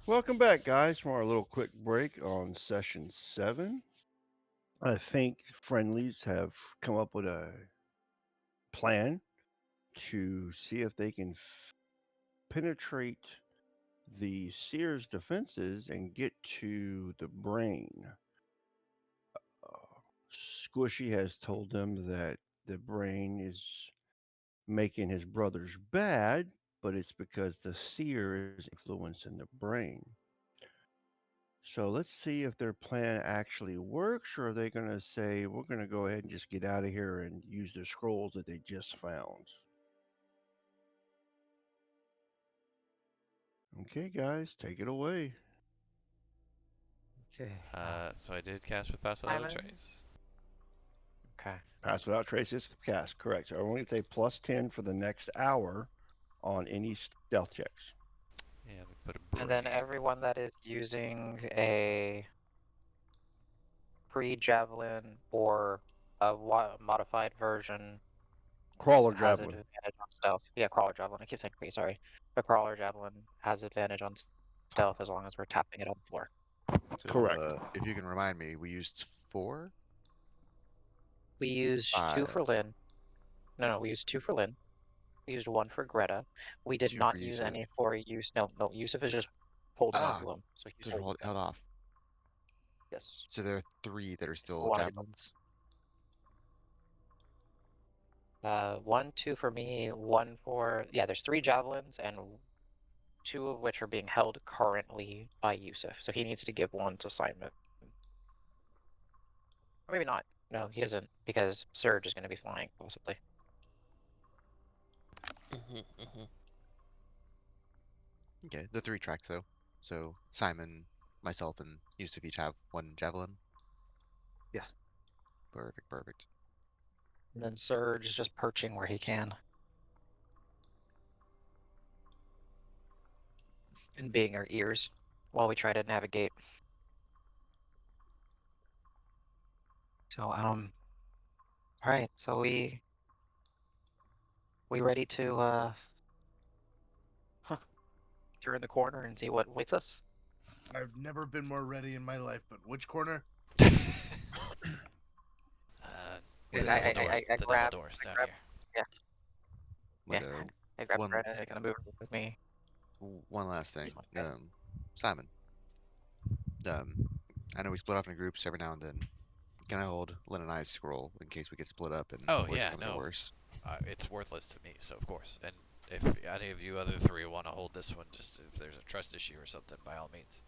Welcome back, guys, from our little quick break on session 7. I think Friendlies have come up with a plan to see if they can penetrate the Seer's defenses and get to the brain. Squishy has told them that the brain is making his brothers bad, but it's because the Seer is influencing the brain. So let's see if their plan actually works, or are they going to say, we're going to go ahead and just get out of here and use the scrolls that they just found. Okay, guys, take it away. Okay. So I did cast with Pass Without a Simon. Trace. Okay. Pass without trace is cast, correct. So I want you to take plus 10 for the next hour on any stealth checks. Yeah, we put a And then brain. everyone that is using a pre-javelin or a modified version Crawler has javelin. advantage on stealth. Yeah, crawler javelin. I keep saying pre, sorry. The crawler javelin has advantage on stealth as long as we're tapping it on the floor. So, Correct. if you can remind me, we used 4, We used 2 5, for Lynn. No, we used 2 for Lynn. We used 1 for Greta. We did 2 for not use Yusuf. any for use. No, Yusuf is just holding on Ah, to him, so he's those are holding them. held off. Yes. So there are 3 that are still One of these. javelins. 1, 2 for me, 1 for there's 3 javelins and 2 of which are being held currently by Yusuf. So he needs to give 1 to Simon. Or maybe not. No, he doesn't, because Surge is going to be flying, possibly. Okay, the 3 tracks though. So Simon, myself, and Yusuf each have 1 javelin. Yes. Perfect, perfect. And then Surge is just perching where he can. And being our ears while we try to navigate. So, alright, so we ready to, turn the corner and see what waits us? I've never been more ready in my life, but which corner? The And double doors. I The double grab, doors I down grab, here. yeah, But I grab one Greta and I kind of move with me. one last thing. Okay. Simon. Um, I know we split off into groups every now and then. Can I hold Lynn and I's scroll in case we get split up and Oh worse yeah, comes to no, worse? it's worthless to me. So of course, and if any of you other 3 want to hold this one, just if there's a trust issue or something, by all means.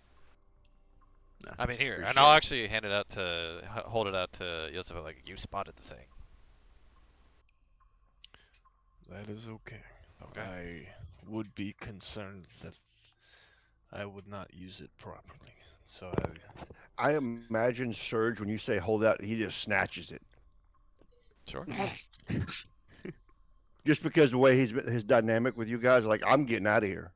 No, I mean here, and appreciate I'll it. actually hand it out to hold it out to Yosef. Like you spotted the thing. That is okay. Okay. I would be concerned that I would not use it properly. So I imagine Surge, when you say hold out, he just snatches it. Sure. Just because the way his dynamic with you guys, like, I'm getting out of here.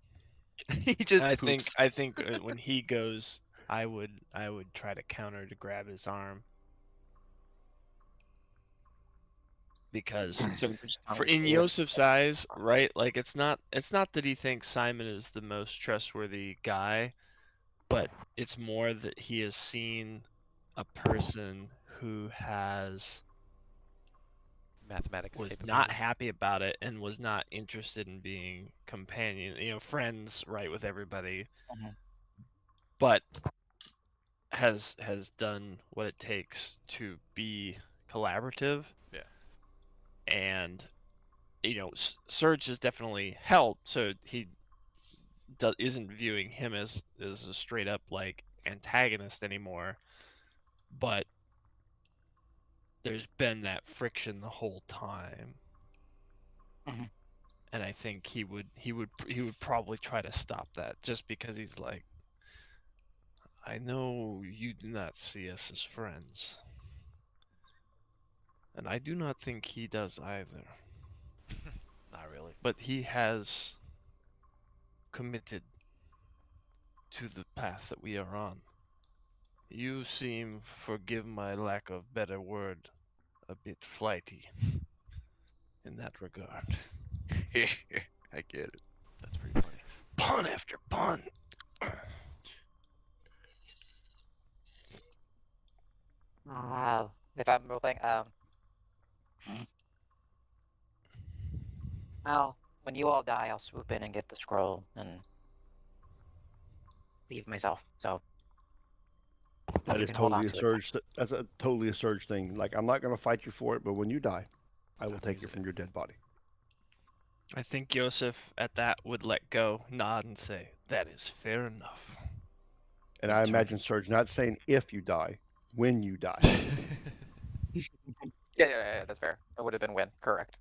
He just I think poops. I think when he goes, I would try to counter to grab his arm because So we just for in Yosef's eyes, right? Like it's not that he thinks Simon is the most trustworthy guy, but it's more that he has seen a person who Mathematics was not capabilities. happy about it and was not interested in being friends, right, with everybody, Mhm. but has done what it takes to be collaborative. Yeah. And Surge has definitely helped, so he isn't viewing him as a straight up like antagonist anymore, but there's been that friction the whole time. Mhm. And I think he would probably try to stop that, just because he's like, I know you do not see us as friends, and I do not think he does either, Not really. but he has committed to the path that we are on. You seem, forgive my lack of better word, a bit flighty in that regard. I get it. That's pretty funny. Pun after pun. admirable thing. Well, when you all die, I'll swoop in and get the scroll and leave myself. So That you is can hold on totally a to it. surge. That's a totally a surge thing. Like I'm not going to fight you for it, but when you die, I will I'm take it using from it. your dead body. I think Yosef at that would let go, nod, and say, "That is fair enough." And And I turn. imagine Surge not saying if you die, when you die. Yeah, that's fair. It would have been win. Correct.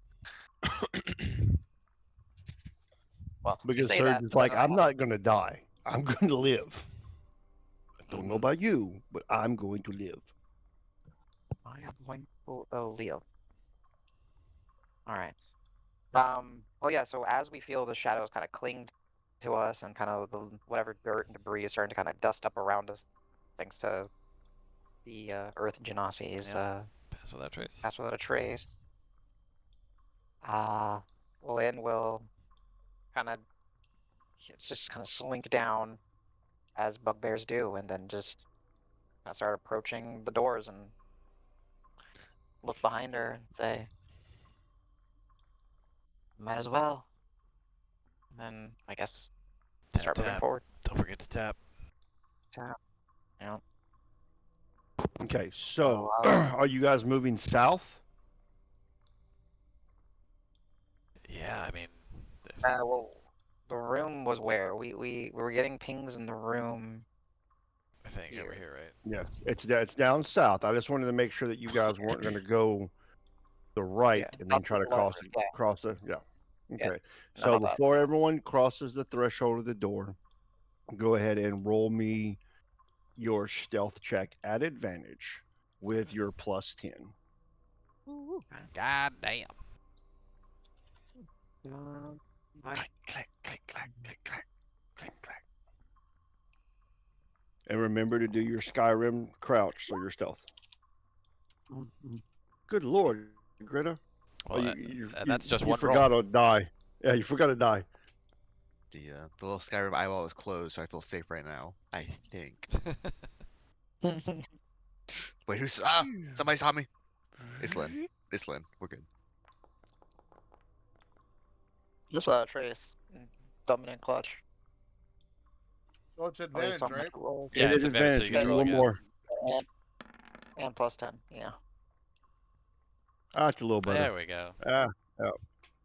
Well, if you Because say Surge that, is but then like, I I'm have not going to die. I'm going to live. I don't know Mhm. about you, but I'm going to live. I am going to Leo. All right. Well, yeah. So as we feel the shadows kind of cling to us, and kind of the whatever dirt and debris is starting to kind of dust up around us, thanks to the Earth Genasi's Yep. Pass without trace. pass without a trace. Lynn will kind of just kind of slink down as bugbears do, and then just kind of start approaching the doors and look behind her and say, "Might as well." And then I guess Tap start moving tap. forward. Don't forget to tap. Tap. Yeah. Okay, So, so are you guys moving south? Yeah, I mean, if, well, the room was where we were getting pings in the room I think over here. here, right? Yeah, it's down south. I just wanted to make sure that you guys weren't going to go the right Yeah, and then not try to the left. Yeah, cross the yeah. yeah, Okay. not So all that. before everyone crosses the threshold of the door, go ahead and roll me your stealth check at advantage with your plus 10. God damn. Click, click, click, click, click, click, click, click. And remember to do your Skyrim crouch, so your stealth. Good lord, Greta. Oh, Well, that's just you one forgot roll. to die. Yeah, you forgot to die. The little Skyrim eyeball is closed, so I feel safe right now. I think. Wait, who's somebody saw me. It's Lynn. It's Lynn. We're good. Just without a trace. Dominant clutch. Oh, it's At least advantage, on my right? rolls. Yeah, It it's is advantage, so advantage. you You get do to roll one again. more. And plus 10. Yeah. Ah, it's a little better. There we go. Ah,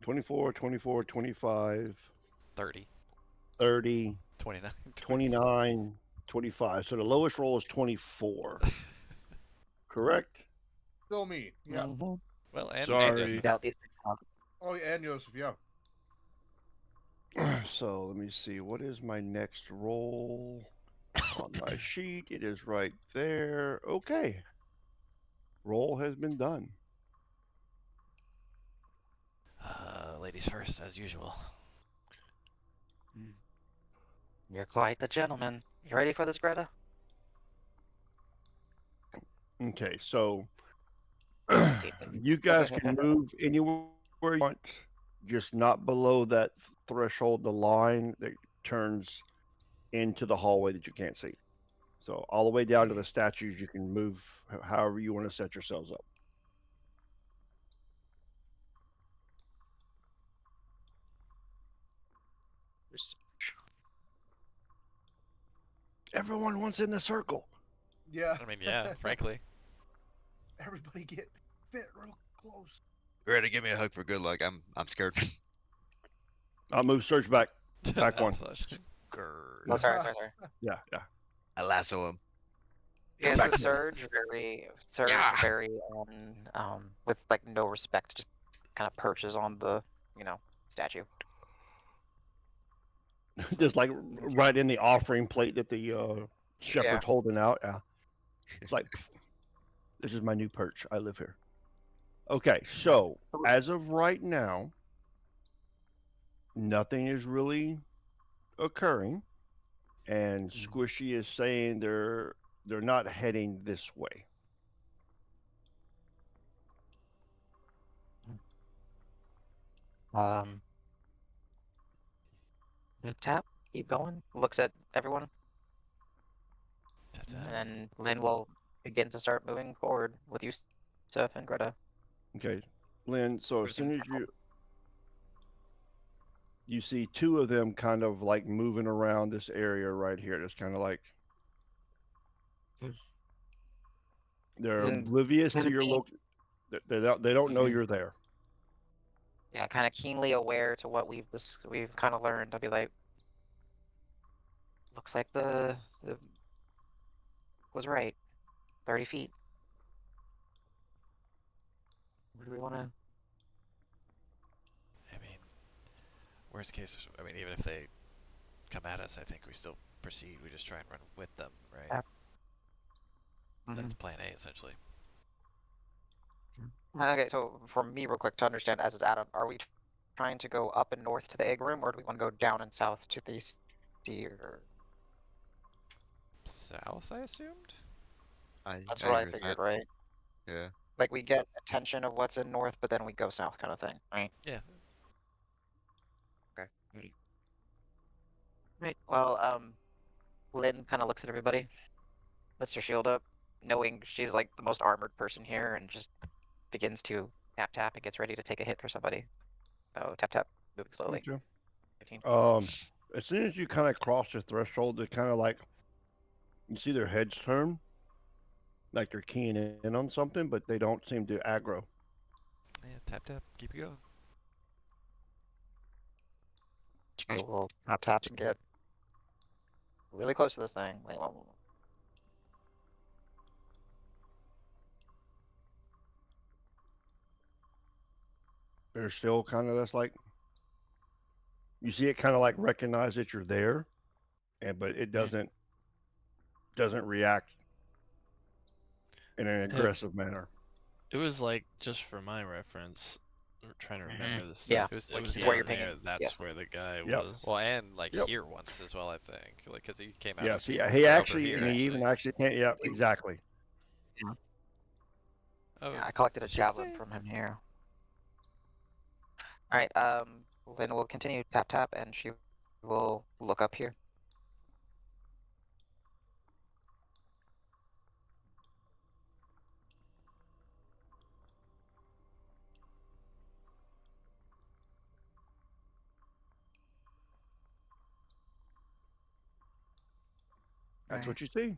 24, 24, 25, 30, 30, 29, 29, 25. So the lowest roll is 24. Correct? Still me. Yeah. Mhm. Well, and Sorry. Joseph. Doubt these things talk. Oh, yeah, and Joseph. Yeah. So let me see. What is my next roll on my sheet? It is right there. Okay. Roll has been done. Ladies first, as usual. You're quite the gentleman. You ready for this, Greta? Okay, so Okay. you guys can move anywhere you want, just not below that threshold, the line that turns into the hallway that you can't see. So all the way down to the statues, you can move however you want to set yourselves up. Everyone wants in the circle. Yeah. I mean, yeah, frankly. Everybody get fit real close. Ready to give me a hug for good luck. I'm scared. I'll move Surge back. Back one. Grrr. Oh, sorry. Yeah, yeah. I lasso him. Yeah, Come so back here. Surge Yeah. very with like no respect, just kind of perches on the, statue. Just like right in the offering plate that the shepherd's Yeah. holding out. Yeah. It's like, this is my new perch. I live here. Okay, so as of right now, nothing is really occurring, and Squishy is saying they're not heading this way. Um, tap, keep going. Looks at everyone, Tap, tap. and then Lynn will begin to start moving forward with you Steph and Greta. Okay, Lynn. So as Where's soon him? as you see two of them kind of like moving around this area right here, just kind of like they're Then oblivious to your being, look. They don't know you're there. yeah, kind of keenly aware to what we've kind of learned. I'll be like, looks like the was right. 30 feet. Where do we want to? I mean, worst case, I mean, even if they come at us, I think we still proceed. We just try and run with them, right? Yeah. That's plan A, essentially. Okay, so for me, real quick to understand, as it's Adam, are we trying to go up and north to the egg room, or do we want to go down and south to the sea? Or South, I assumed? that's I what I agree with figured, that. right? Yeah. Like we get attention of what's in north, but then we go south, kind of thing, right? Yeah. Okay. Right. Well, Lynn kind of looks at everybody, puts her shield up, knowing she's like the most armored person here, and just begins to tap tap and gets ready to take a hit for somebody. Oh, tap tap, moving slowly. Okay. 15. As soon as you kind of cross the threshold, they kind of like you see their heads turn, like they're keying in on something, but they don't seem to aggro. Yeah, tap tap, keep it going. I will tap tap and get really close to this thing. Wait, whoa, whoa, whoa. They're still kind of just like you see it kind of like recognize that you're there, and but it doesn't react in an It, aggressive manner. it was like, just for my reference, I'm trying to remember this Yeah, stuff. It was It like was is here. where you're down pinging. there. That's Yes. where the guy Yep. was. Well, and like Yep. here once as well, I think. Like, because he came out Yeah. of See, here, he or over actually, here, and he even actually can't. Yep. Exactly. Oh, Yeah, I collected a you should javelin stay. from him here. All right, Lynn will continue tap tap, and she will look up here. That's Right. what you see.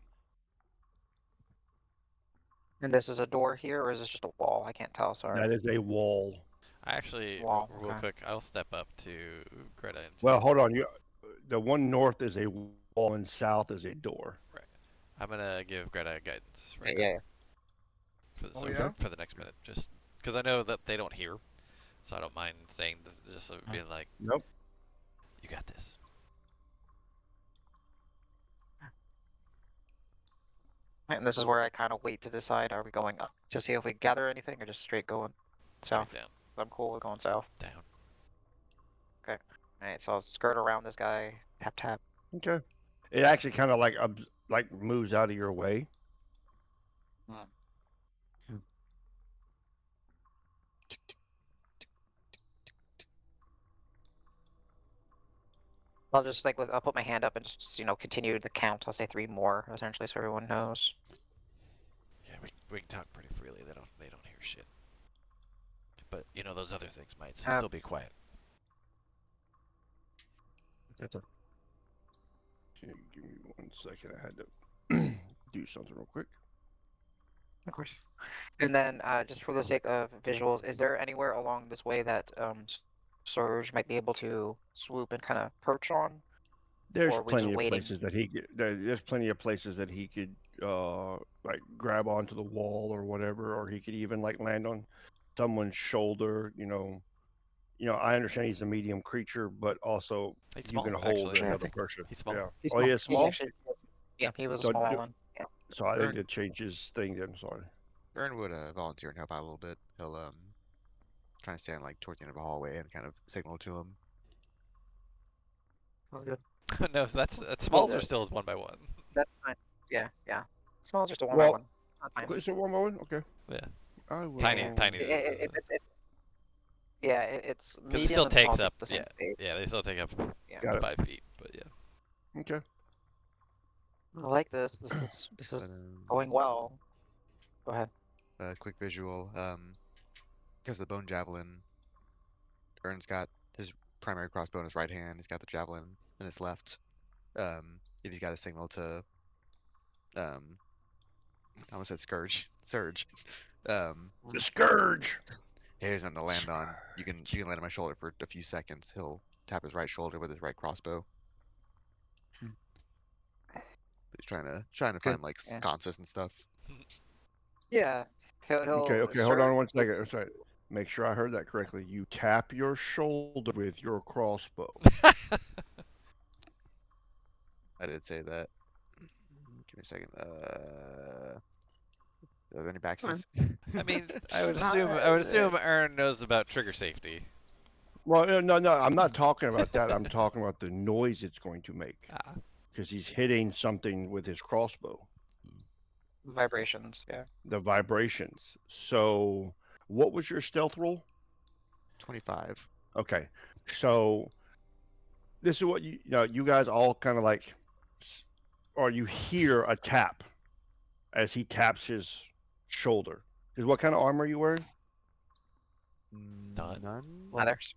And this is a door here, or is this just a wall? I can't tell. Sorry. That is a wall. I actually, Wall, real okay. quick, I'll step up to Greta and Well, just. hold on. The one north is a wall, and south is a door. Right. I'm gonna give Greta guidance right Yeah, now yeah. for the, Oh, so yeah? for the next minute, just because I know that they don't hear, so I don't mind saying just being like, Nope. "You got this." And this is where I kind of wait to decide: are we going up to see if we gather anything, or just straight going south? Straight down, I'm cool with going south. down. Okay. All right, so I'll skirt around this guy. Tap tap. Okay. It actually kind of like moves out of your way. I'll just like I'll put my hand up and just continue the count. I'll say 3 more essentially, so everyone knows. Yeah, we can talk pretty freely. They don't hear shit. But you know those other things might, so still be quiet. Okay, give me 1 second. I had to do something real quick. Of course. And then, just for the sake of visuals, is there anywhere along this way that Surge might be able to swoop and kind of perch on? There's Or are we just plenty of waiting? places that there's plenty of places that he could like grab onto the wall or whatever, or he could even like land on someone's shoulder. I understand he's a medium creature, but also He's you can small, hold actually. another person. He's small. Yeah. He's Oh, he small. is small. Yeah, he was a So small one. Yeah. So I think Vern- it changes thing then. Sorry. Vern would volunteer and help out a little bit. He'll try to stand like towards the end of a hallway and kind of signal to him. Oh, good. No, so smalls yeah. are still 1 by 1. That's fine. Yeah, yeah. Smalls are still 1 Well, by 1. Not tiny. Okay, so one by one. Okay. Yeah, I will. tiny. It's Because medium it still and small takes take up. the same space. Yeah, they still take up Yeah. Got it. 5 feet. But yeah. Okay. I like this. This is But, going well. Go ahead. quick visual. Because the bone javelin, Ern's got his primary crossbow in his right hand. He's got the javelin in his left. If you got a signal to, I almost said scourge, surge. The scourge. Here's nothing to land on. You can land on my shoulder for a few seconds. He'll tap his right shoulder with his right crossbow. He's trying to Good. find like Yeah. sconces and stuff. Yeah. He'll Okay, hold start. on 1 second. I'm sorry. Make sure I heard that correctly. You tap your shoulder with your crossbow. I did say that. Give me a second. Are there any backstories? I mean, I would Not, assume Ern knows about trigger safety. Well, no, I'm not talking about that. I'm talking about the noise it's going to make Ah. because he's hitting something with his crossbow. vibrations. Yeah. The vibrations. So, what was your stealth roll? 25. Okay, so this is what you guys all kind of like, or you hear a tap as he taps his shoulder. Because what kind of armor are you wearing? None. Leathers.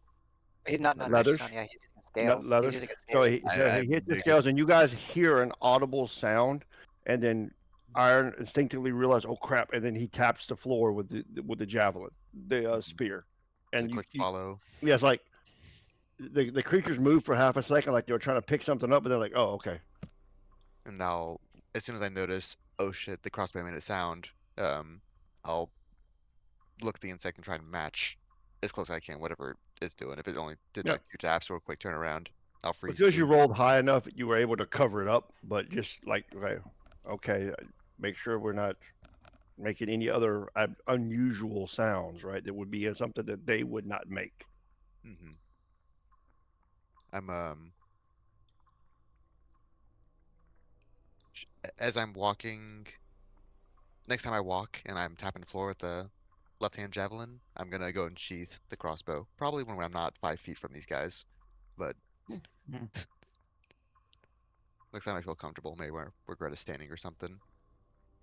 He's not Leathers? none. Yeah, he's using scales. He's Leathers. using his So scales. he I'm hits the big. scales, and you guys hear an audible sound, and then Iron instinctively realizes, "Oh crap!" And then he taps the floor with the javelin, the spear, It's a and quick follow. yeah, it's like the creatures move for half a second, like they were trying to pick something up, and they're like, "Oh, okay." And now, as soon as I notice, oh shit, the crossbow made a sound, I'll look at the insect and try and match as close as I can whatever it's doing. If it only did Yeah. like 2 taps or a quick turnaround, I'll freeze Because you too. rolled high enough, you were able to cover it up, but just like, okay, make sure we're not making any other unusual sounds, right? That would be something that they would not make. hmm I'm as I'm walking. Next time I walk and I'm tapping the floor with the left-hand javelin, I'm gonna go and sheath the crossbow. Probably when I'm not 5 feet from these guys, but Mhm. next time I feel comfortable, maybe where Greta's standing or something.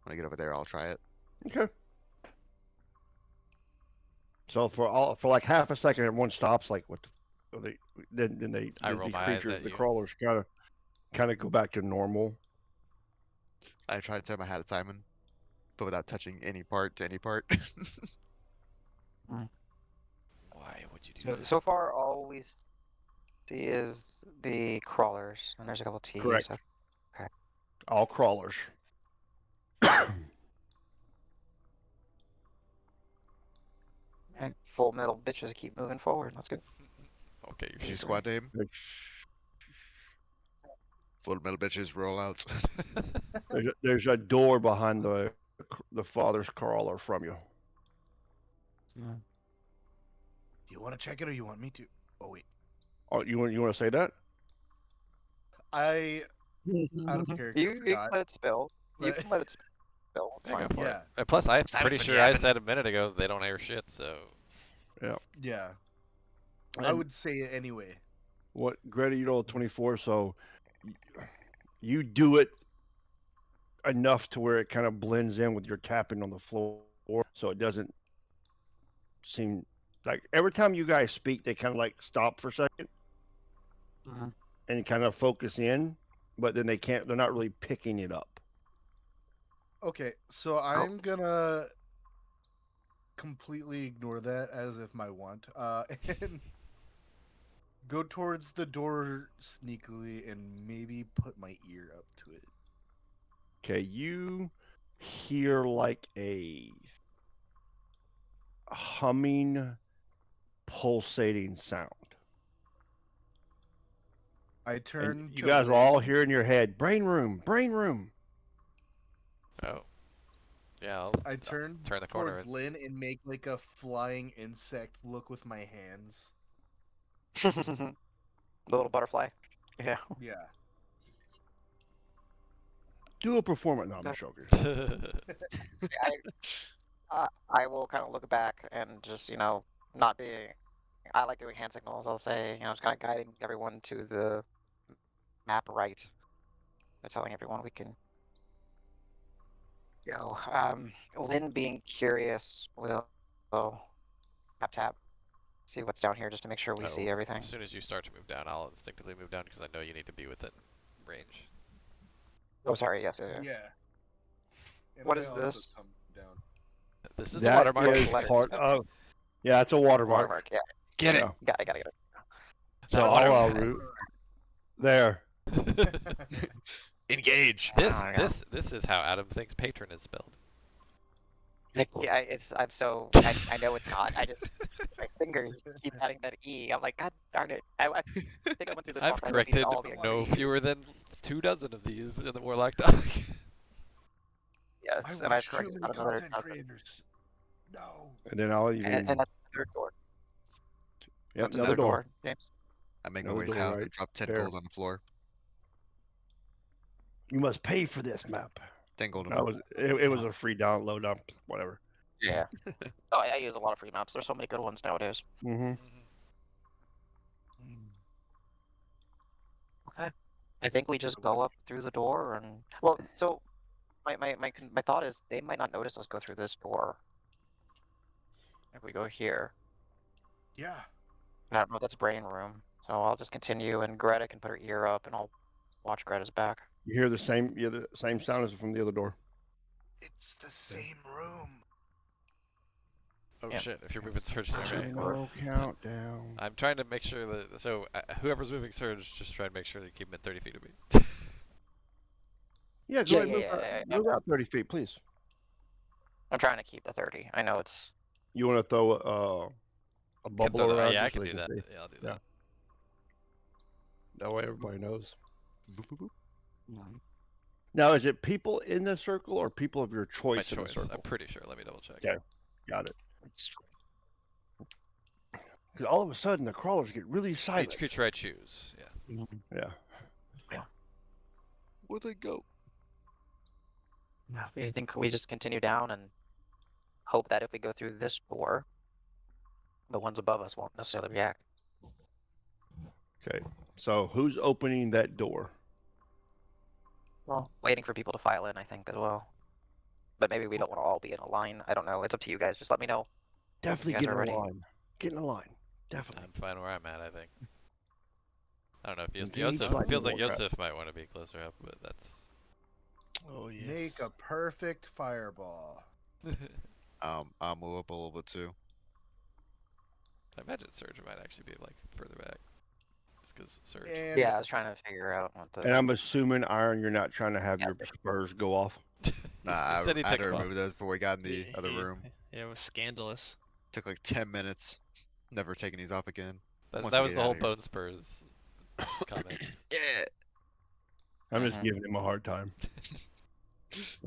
When I get over there, I'll try it. Okay. So for like half a second, everyone stops. Like, what? Then I roll the my eyes creatures, at the you. crawlers, kind of go back to normal. I try to tip my hat at Simon, but without touching any part to any part. Why would you do that? So far, all we see is the crawlers, and there's a couple T's. Correct. Okay. All crawlers. And full metal bitches keep moving forward. Let's go. Okay, New you're squad name: Full Metal Bitches Rollouts. There's a door behind the father's crawler from you. Do you want to check it or you want me to? Oh wait, Oh, you want to say that? I out of character You can forgot. let it spill. You but- can let it spill. It's Yeah, fine. go for it. Yeah. And plus, I'm Simon's pretty been sure I yapping. said a minute ago they don't air shit, so. Yeah, I And would say it anyway. what, Greta? You rolled 24, so you do it enough to where it kind of blends in with your tapping on the floor, so it doesn't seem like every time you guys speak, they kind of like stop for a second Mhm. and kind of focus in, but then they're not really picking it up. Okay, so I'm gonna completely ignore that as if my want, and go towards the door sneakily and maybe put my ear up to it. Okay, you hear like a humming, pulsating sound. I And turn you to guys are all Lynn. here in your head. Brain room, brain room. Oh. Yeah, I'll I turn turn the corner. towards Lynn and make like a flying insect look with my hands. The little butterfly. Yeah. Yeah. Do a performance. No, I'm Okay. joking. I will kind of look back and just not being. I like doing hand signals. I'll say just kind of guiding everyone to the map right. By telling everyone we can go. Lynn, being curious, will tap, see what's down here just to make sure we see everything. As soon as you start to move down, I'll instinctively move down because I know you need to be within range. Oh, sorry. Yes. Yeah. And What I is also this? come down. This is a That watermark. is Letters. part of. Yeah, it's a watermark. Watermark. Yeah. Get it. Yeah. Got it. So That I'll watermark. root there. Engage. This is how Adam thinks patron is spelled. Yeah, I'm so I know it's not. I just my fingers keep adding that E. I'm like, God darn it! I think I went through this. I've once, I don't need it corrected all be no E's. fewer than 24 of these in the Warlock doc. Yes, I and I've watch too corrected many about another content dozen. creators. No. And then I'll even. And that's the third door. Yep, That's another door. James. I make my Another way door south right and drop 10 there. gold on the floor. You must pay for this map. 10 gold a That month. was it was a free download up, whatever. Yeah. Oh, I use a lot of free maps. There's so many good ones nowadays. Mm-hmm. Okay. I think we just go up through the door and well, so my thought is they might not notice us go through this door. If we go here. Yeah. I don't know if that's brain room. So I'll just continue and Greta can put her ear up and I'll watch Greta's back. You hear the same sound as from the other door. It's the same room. Oh Yeah. shit! If you're moving Surge, right? No countdown. I'm trying to make sure that whoever's moving Surge, just try and make sure that you keep him at 30 feet of me. Yeah, go ahead, move out 30 feet, please. I'm trying to keep the 30. I know it's You want to throw a bubble around? Yeah, I just so can they do that. see? Yeah, I'll do Yeah. that. That way everybody knows. Boop, boop, boop. Now, is it people in the circle or people of your choice My in the choice. circle? I'm pretty sure. Let me double check. Yeah. Got it. it's Because all of a sudden the crawlers get really silent. Each creature I choose. Yeah. Yeah. Where'd they go? I think we just continue down and hope that if we go through this door, the ones above us won't necessarily react. Okay. So who's opening that door? Well, waiting for people to file in, I think, as well. But maybe we don't want to all be in a line. I don't know. It's up to you guys. Just let me know. Definitely guys get in are a ready? line. Get in a line. Definitely. I'm fine where I'm at. I think. I don't know if Indeed, Yosef like feels the like Warcraft. Yosef might want to be closer up, but that's. Oh yes. Make a perfect fireball. I'll move up a little bit too. I imagine Surge might actually be like further back, just because Surge. And Yeah, I was trying to figure out what the. And I'm assuming, Iron, you're not trying to have your spurs go off. Nah, He I said he had took to them off. remove those before we got in the other room. Yeah, it was scandalous. Took like 10 minutes. Never taking these off again. That Once that we was get the whole outta here. Bone Spurs comment. Yeah. I'm just Mhm. giving him a hard time.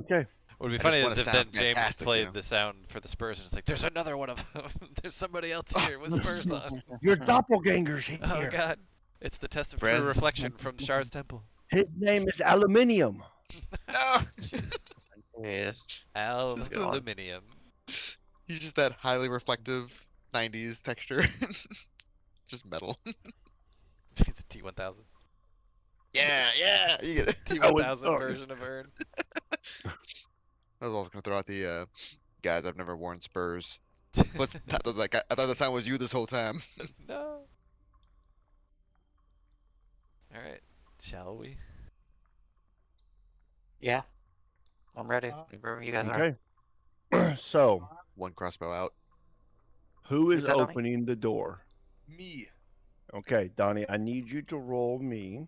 Okay. What would be I funny just is wanna if then sound James fantastic, played you know? the sound for the Spurs and it's like, there's another one of them. There's somebody else here with Spurs on. Your doppelganger's here. Oh god. It's the test of Friends. true reflection from Char's temple. His name is Aluminium. No! Yes. Just the- Aluminium. He's just that highly reflective 90s texture. Just metal. He's a T1000. Yeah, yeah! You get it. T1000 version of Ern. I was also gonna throw out the guys. I've never worn Spurs. What's like? I thought the sign was you this whole time. No. Alright. Shall we? Yeah. I'm ready. Wherever you guys are. Okay. So, One crossbow out. who is Who's that, Donnie? opening the door? me. Okay, Donnie, I need you to roll me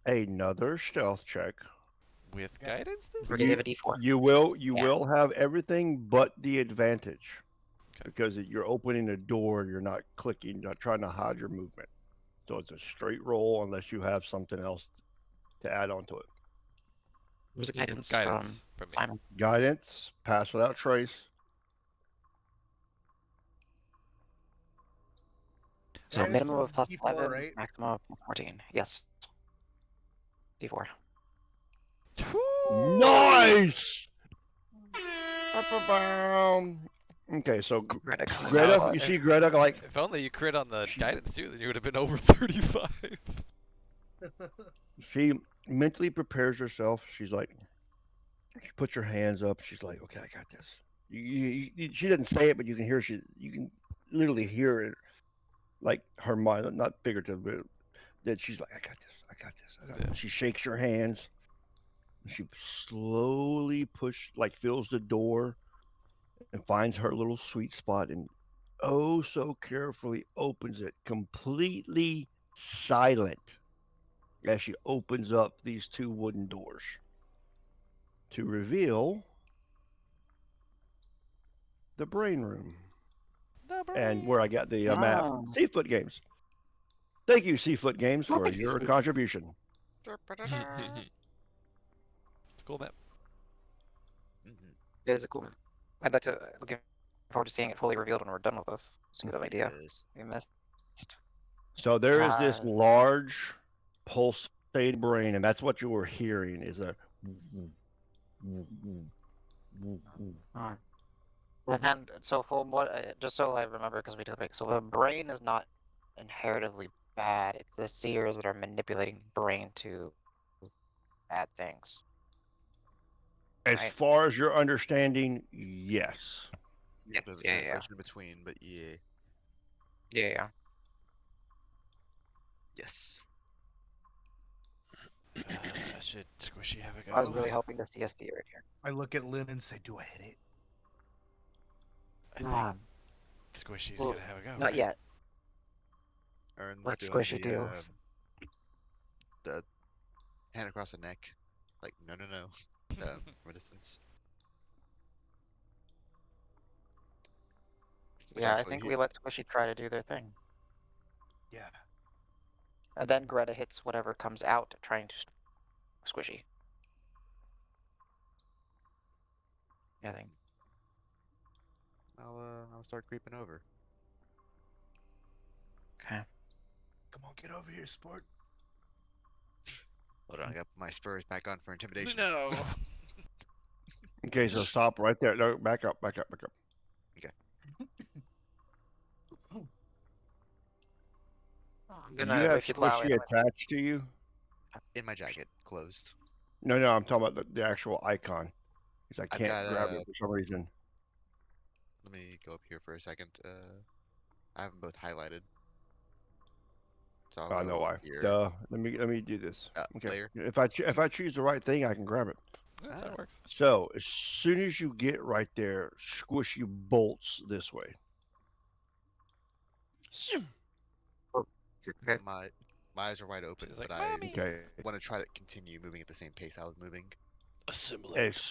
another stealth check. With guidance this We're time? gonna give a D4. You will Yeah. will have everything but the advantage. Okay. Because you're opening a door, you're not clicking, you're not trying to hide your movement. So it's a straight roll unless you have something else to add onto it. It was a guidance, Guidance from me. Simon. Guidance, pass without trace. So Guidance minimum is of plus D4, 11, right? maximum of plus 14. Yes. D4. Nice! Ba-ba-bam. Okay, so Greta coming Greta, out. you see Greta like If only you crit on the guidance too, then you would have been over 35. she mentally prepares herself. She's like, She puts her hands up. She's like, "Okay, I got this." She doesn't say it, but you can hear you can literally hear it, like her mind, not figurative, but that she's like, "I got this. I got this. I got Yeah. this." She shakes your hands. She slowly fills the door and finds her little sweet spot and oh so carefully opens it, completely silent as she opens up these two wooden doors to reveal the brain room The and where I brain. got the map. Oh, Seafoot Games. Thank you, Seafoot Games, well, for thank you, your Steve. contribution. It's a cool map. Mhm. It is a cool. I'd like to looking forward to seeing it fully revealed when we're done with this. It's a good idea. Yes. We missed. So there is this God. large pulsating brain, and that's what you were hearing is a Hmm. And so from what, just so I remember, because we took a break, so the brain is not inheritively bad. It's the seers that are manipulating brain to bad things, as right? far as your understanding, yes. There's a bit Yes. of a Yeah. Yeah. translation in between, but yeah. Yeah. Yeah. Yes. Should Squishy have a I was go? really hoping to see a seer in here. I look at Lynn and say, "Do I hit it?" I think Squishy's Well, gonna have a go. not Right? yet. Ern's Let doing Squishy do. the hand across the neck, like no, no, no, from a distance. Which Yeah, I actually, think we let Squishy try to do their thing. Yeah. And then Greta hits whatever comes out trying to Squishy. I think. I'll start creeping over. Okay. Come on, get over here, sport. Hold on, I got my spurs back on for intimidation. No. Okay, so stop right there. No, back up, back up, back up. I'm Do gonna, you have if you'd allow it, Squishy attached to you? In my jacket, closed. No, no, I'm talking about the actual icon. Because I I've can't got grab it for some reason. Let me go up here for a second. I have them both highlighted, so I'll I know go up why. here. Duh. Let me do this. Okay. Layer. If I choose the right thing, I can grab it. That's how it Ah, works. So as soon as you get right there, Squishy bolts this way. Okay. my eyes are wide open, She's like, but I "Mommy." Okay. want to try to continue moving at the same pace I was moving. Assimilate. As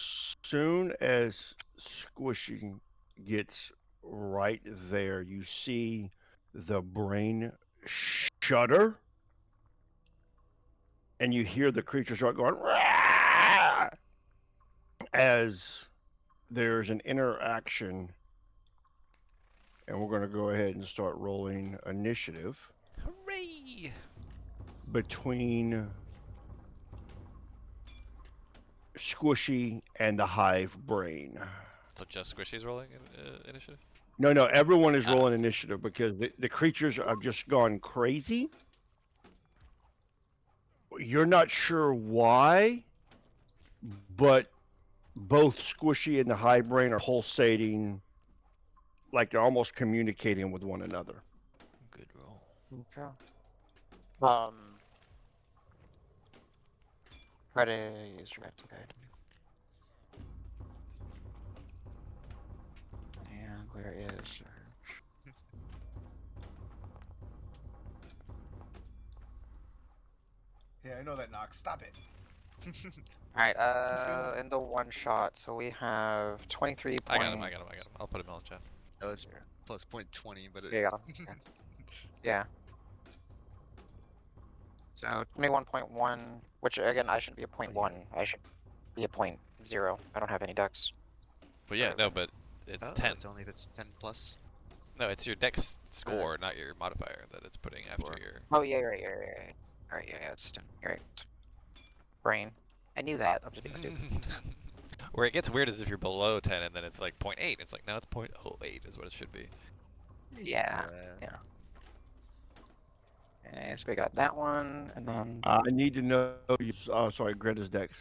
soon as Squishy gets right there, you see the brain shudder, and you hear the creature start going "Rah!" as there's an interaction, and we're going to go ahead and start rolling initiative Hooray! between Squishy and the hive brain. So just Squishy's rolling initiative. No, no, everyone is Ah. rolling initiative because the creatures have just gone crazy. You're not sure why, but both Squishy and the hive brain are pulsating like they're almost communicating with one another. Good roll. Okay. Try to use your active guide. And where is your... Hey, I know that knock. Stop it. Alright, Let's go. in the one shot, so we have 23 I got point... him. I got him. I got him. I'll put him on the chat. Oh, it's plus 0.20, but Yeah, you got him. Okay. Yeah. So 21.1, which again, I shouldn't be a 0.1. I should be a 0.0. I don't have any ducks. But yeah, no, but it's 10. It's only if it's 10 plus. No, it's your dex score, not your modifier, that it's putting after Score. your. Oh, yeah, right, yeah, right, right. Alright, yeah, it's... You're right. Brain. I knew that. I'm just being stupid. Where it gets weird is if you're below 10 and then it's like 0.8. It's like, no, it's 0.08 is what it should be. Yeah. Okay, so we got that one, and then... I need to know. Sorry, Greta's dex.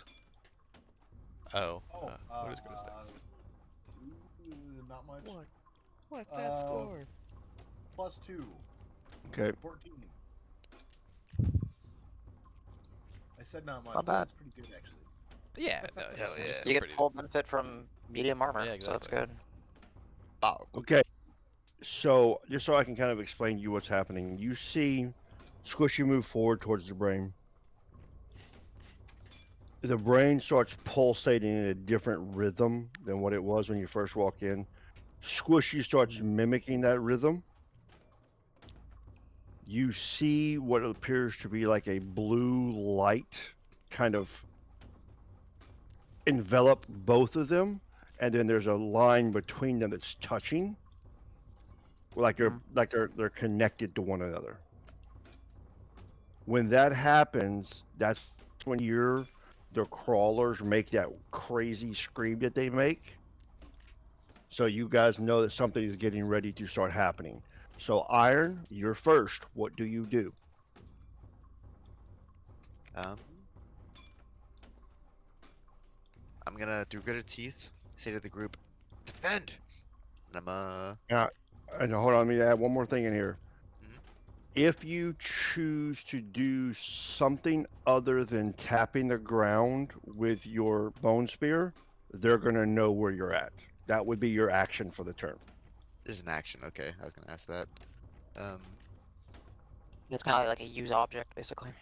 Oh, Oh, what is Greta's dex? not much. What? What's that score? +2, Okay. 14. I said not much, Not but bad. it's pretty good actually. Yeah, no, Hell it's yeah. still You get pretty. full benefit from medium armor, Yeah, so that's exactly. good. Oh, Okay. So just so I can kind of explain to you what's happening, you see Squishy move forward towards the brain. The brain starts pulsating in a different rhythm than what it was when you first walked in. Squishy starts mimicking that rhythm. You see what appears to be like a blue light kind of envelop both of them, and then there's a line between them that's touching, like Mhm. they're connected to one another. When that happens, that's when you hear the crawlers make that crazy scream that they make. So you guys know that something is getting ready to start happening. So Iron, you're first. What do you do? um, I'm gonna do gritted teeth. Say to the group, defend. And I'm Now, and hold on, let me add one more thing in here. Mhm. If you choose to do something other than tapping the ground with your bone spear, they're gonna know where you're at. That would be your action for the turn. there's an action. Okay, I was gonna ask that. Um, It's kind of like a use object, basically.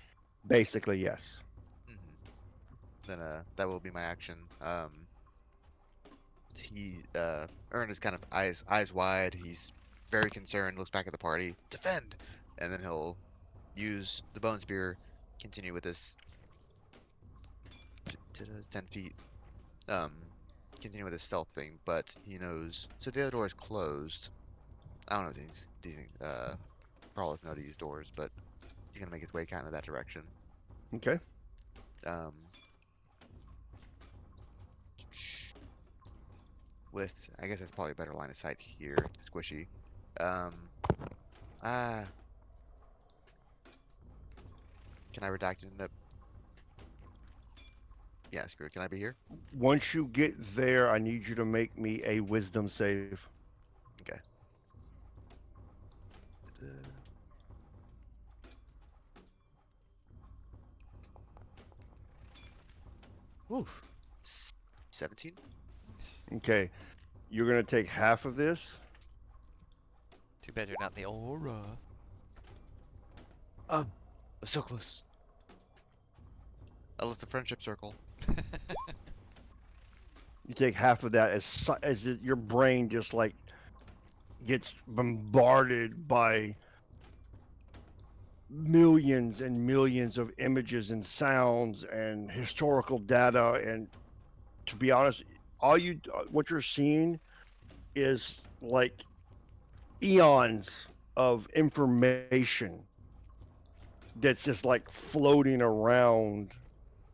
Basically, yes. mhm. Then that will be my action. Ern is kind of eyes wide. He's very concerned. Looks back at the party. Defend, and then he'll use the bone spear. Continue with this 10 feet. Um, continue with his stealth thing, but he knows. So the other door is closed. I don't know if these crawlers know how to use doors, but he's gonna make his way kind of that direction. Okay. Um, with I guess that's probably a better line of sight here. Squishy. Um, ah, can I redact it in the? Yeah, screw it. Can I be here? Once you get there, I need you to make me a wisdom save. Okay. Woof. 17. Nice. Okay. You're gonna take half of this. Too bad you're not in the aura. So close. I left the friendship circle. You take half of that your brain just like gets bombarded by millions and millions of images and sounds and historical data. And to be honest, what you're seeing is like eons of information that's just like floating around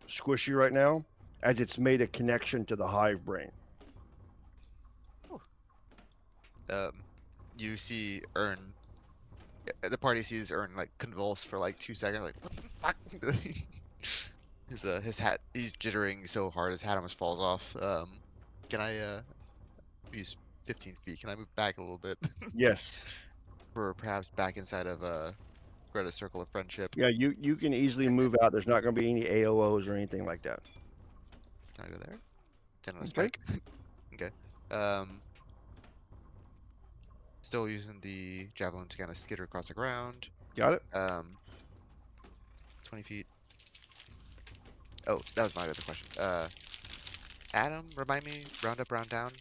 Squishy right now as it's made a connection to the hive brain. Whew. Um, you see Ern. The party sees Ern like convulse for like 2 seconds. Like what the fuck? His hat. He's jittering so hard his hat almost falls off. Can I use 15 feet? Can I move back a little bit Yes. for perhaps back inside of Greta's circle of friendship? Yeah, you can easily move out. There's not going to be any AOOs or anything like that. Can I go there? 10 on a Okay. spike. Okay. Um, still using the javelin to kind of skitter across the ground. Got it? 20 feet. Oh, that was my other question. Adam, remind me, round up, round down.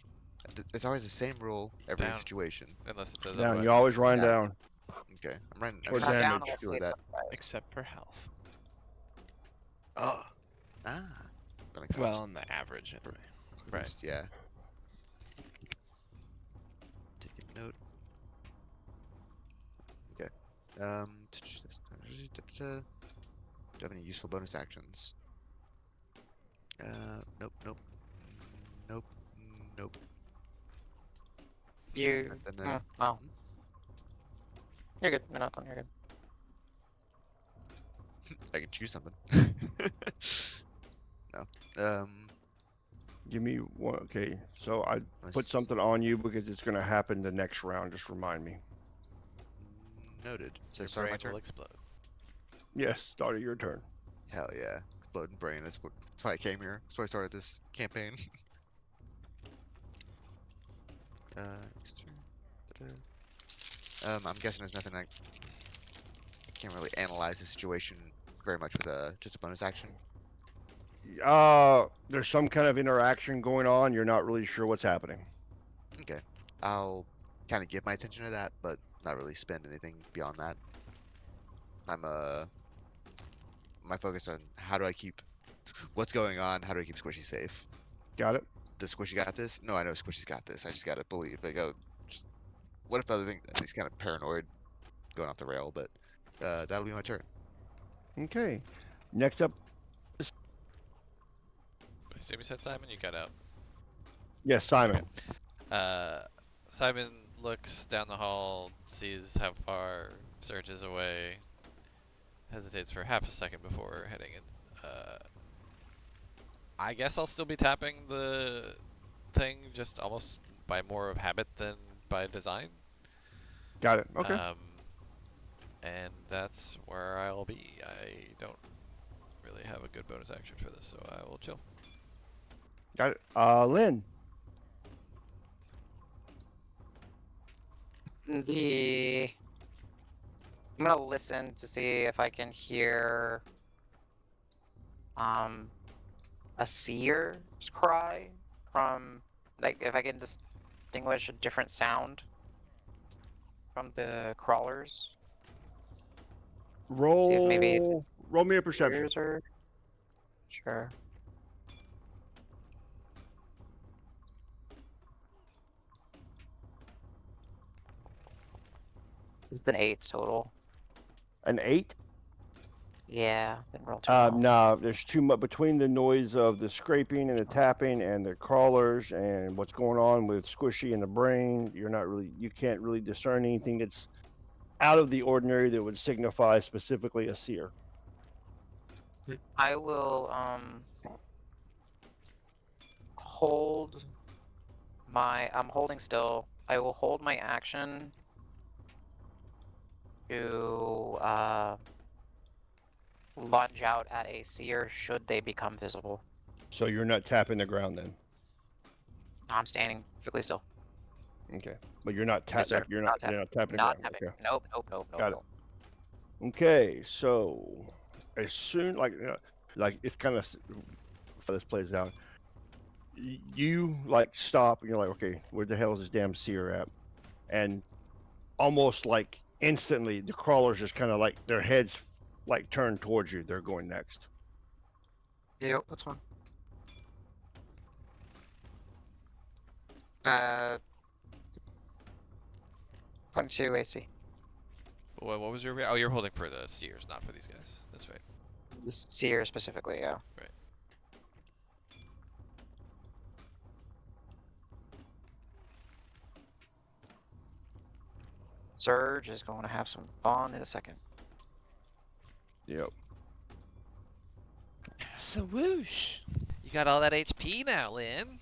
It's always the same rule every Down, situation. unless it says Down. You otherwise. always run Down. down Okay, I'm running. I'm or just Not down damage. unless doing it's that. otherwise. Except for health. Oh, ah, that makes sense. Well, in the average For, anyway. for Right. boost, yeah. Taking note. Okay. Do you have any useful bonus actions? Nope, nope, nope, nope. You. And then, Well, you're good. You're not done. You're good. I can choose something. No. Give me one. Okay, so I put Let's- something on you because it's going to happen the next round. Just remind me. Noted. So Your start brain my turn. will explode. Yes, start of your turn. Hell yeah, exploding brain. That's why I came here. That's why I started this campaign. Next turn. I'm guessing there's nothing I can't really analyze the situation very much with just a bonus action. There's some kind of interaction going on. You're not really sure what's happening. Okay, I'll kind of give my attention to that, but not really spend anything beyond that. I'm my focus on how do I keep what's going on? How do I keep Squishy safe? Got it? Does Squishy got this? No, I know Squishy's got this. I just gotta believe. Like, oh, just, what if other thing? He's kind of paranoid, going off the rail, but that'll be my turn. Okay. Next up, I assume you said Simon. You got out. yes, Simon. Simon looks down the hall, sees how far Surge is away, hesitates for half a second before heading in. I guess I'll still be tapping the thing, just almost by more of habit than by design. Got it. Okay. And that's where I'll be. I don't really have a good bonus action for this, so I will chill. Got it. Lynn. I'm gonna listen to see if I can hear a seer's cry from, like, if I can distinguish a different sound from the crawlers. See if maybe Roll me a perception. seers are... Sure. It's been 8 total. An 8? Yeah, didn't roll too well. No, there's too much between the noise of the scraping and the tapping and the crawlers and what's going on with Squishy and the brain. You can't really discern anything that's out of the ordinary that would signify specifically a seer. I will hold my... I'm holding still. I will hold my action to lunge out at a seer should they become visible. So you're not tapping the ground then. No, I'm standing perfectly still. Okay. But you're not Yes, sir. you're Not not tapping the Not ground. tapping. Okay. Nope, nope, nope, nope. Got it. nope. Okay, so as soon like it's kind of how this plays out. You like stop and you're like, okay, where the hell is this damn seer at? And almost like instantly, the crawlers just kind of like their heads like turn towards you. They're going next. Yep, that's fine. 22 AC. What was your? Oh, you're holding for the seers, not for these guys. That's right. The seer specifically, yeah. Right. Surge is going to have some fun in a second. Yep. So whoosh. You got all that HP now, Lynn.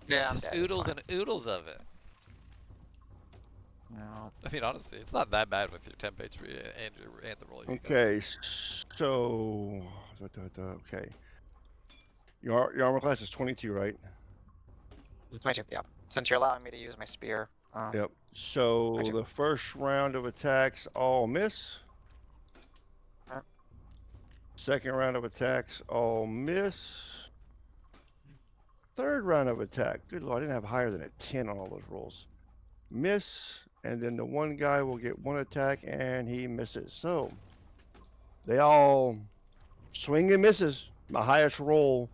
Yeah, Just oodles and oodles of it. No. I mean, honestly, it's not that bad with your temp HP and the roll you got. Okay, so okay. Your armor class is 22, right? 22, yeah. Since you're allowing me to use my spear. Yep. So 22. the first round of attacks all miss. Alright. Second round of attacks all miss. Third round of attack. Good lord, I didn't have higher than a 10 on all those rolls. Miss, and then the one guy will get one attack and he misses. So they all swing and misses. My highest roll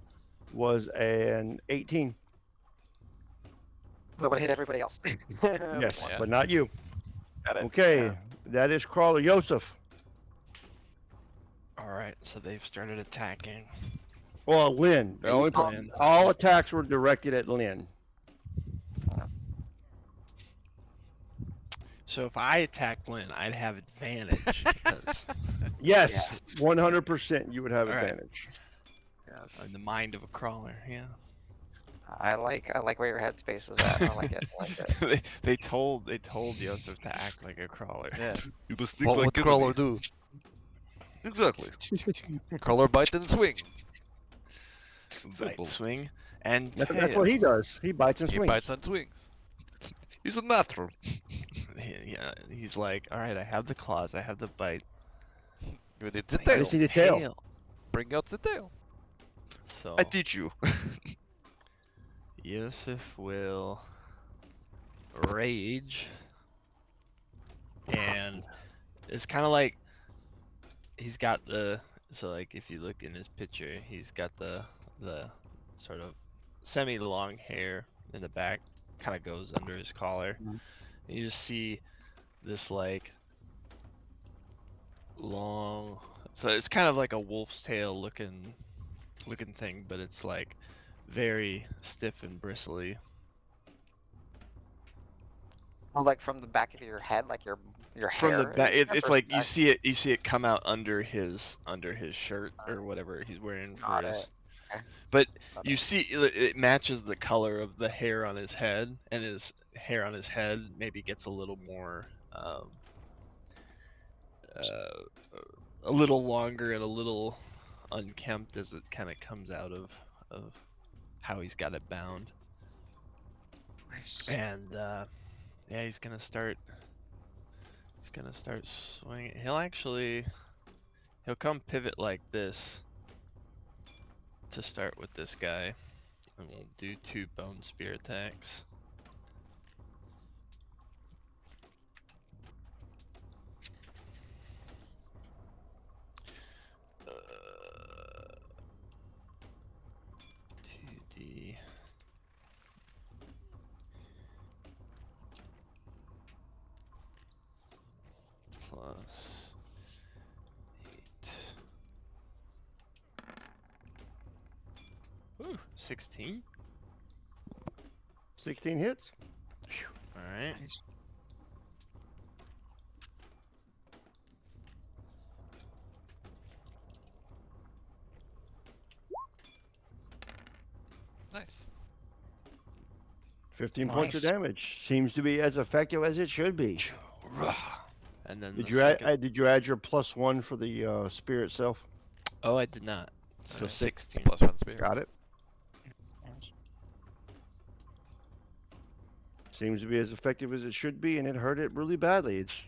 was an 18. That would hit everybody else. Yes, Yeah. but not you. Got it. Okay, Yeah. that is Crawler Yosef. All right, so they've started attacking. Well, Lynn. The only Lynn. all attacks were directed at Lynn. So if I attack Lynn, I'd have advantage because Yes, Yes. 100% you would have All right. advantage. Yes. the mind of a crawler. Yeah. I like where your headspace is at. I like it. I like it. they told Yosef to act like a crawler. Yeah. You must think What like would enemy. Crawler do? Exactly. Crawler bite and swing. Simple. Bite, swing, and That's what he tail. does. He bites and He swings. bites and swings. He's a natural. Yeah, he's like, all right, I have the claws, I have the bite. You need the I I tail. just need a tail. Bring out the tail. So I teach you. Yosef will rage, and it's kind of like he's got the like if you look in his picture, he's got the sort of semi-long hair in the back, kind of goes under his collar. Mhm. And you just see this like long, so it's kind of like a wolf's tail looking thing, but it's like very stiff and bristly. Well, like from the back of your head, like your From the hair. back, is it's or like back- you see it come out under his shirt or whatever he's wearing for Got his. it. Okay. But Got you it. see it matches the color of the hair on his head, and his hair on his head maybe gets a little more, uh, a little longer and a little unkempt as it kind of comes out of how he's got it bound. Nice. And yeah, he's gonna start swinging. He'll come pivot like this to start with this guy, and we'll do 2 bone spear attacks. Uh, 2d plus 8. Ooh, 16. 16 hits. All right. Nice. Nice. 15 points of Nice. damage. Seems to be as effective as it should be. And then Did the you second. did you add your +1 for the spear itself? Oh, I did not. So Alright. 16. It's +1 spear. Got it. Nice. Seems to be as effective as it should be, and it hurt it really badly. It's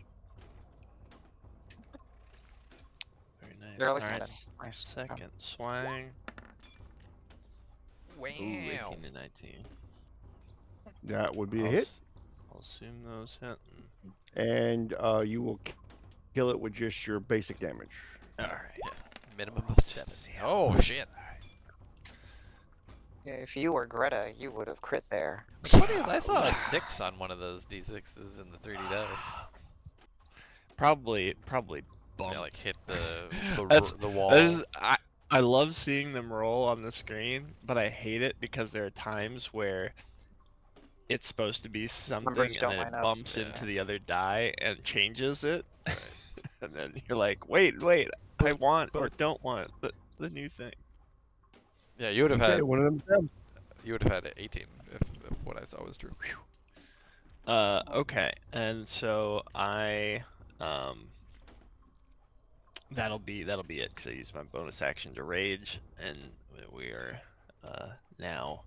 Very nice. Barely All right. started. Nice. Second swing. Ooh, 18 Wow. to 19. that would be a I'll hit, I'll assume those hit. and you will kill it with just your basic damage. All right. Yeah. Minimum of 7. Oh shit. Yeah, if you were Greta, you would have crit there. What's funny is I saw a 6 on one of those d6s in the 3D dice. Probably bumped. Yeah, like hit That's- the wall. I love seeing them roll on the screen, but I hate it because there are times where it's supposed to be something and don't then line it up. bumps Yeah. into the other die and changes it. Right. And then you're like, wait, I want or don't want the new thing. Yeah, you would have Okay, had one of them. 18 if what I saw was true. Okay, and so I that'll be it because I used my bonus action to rage, and we are now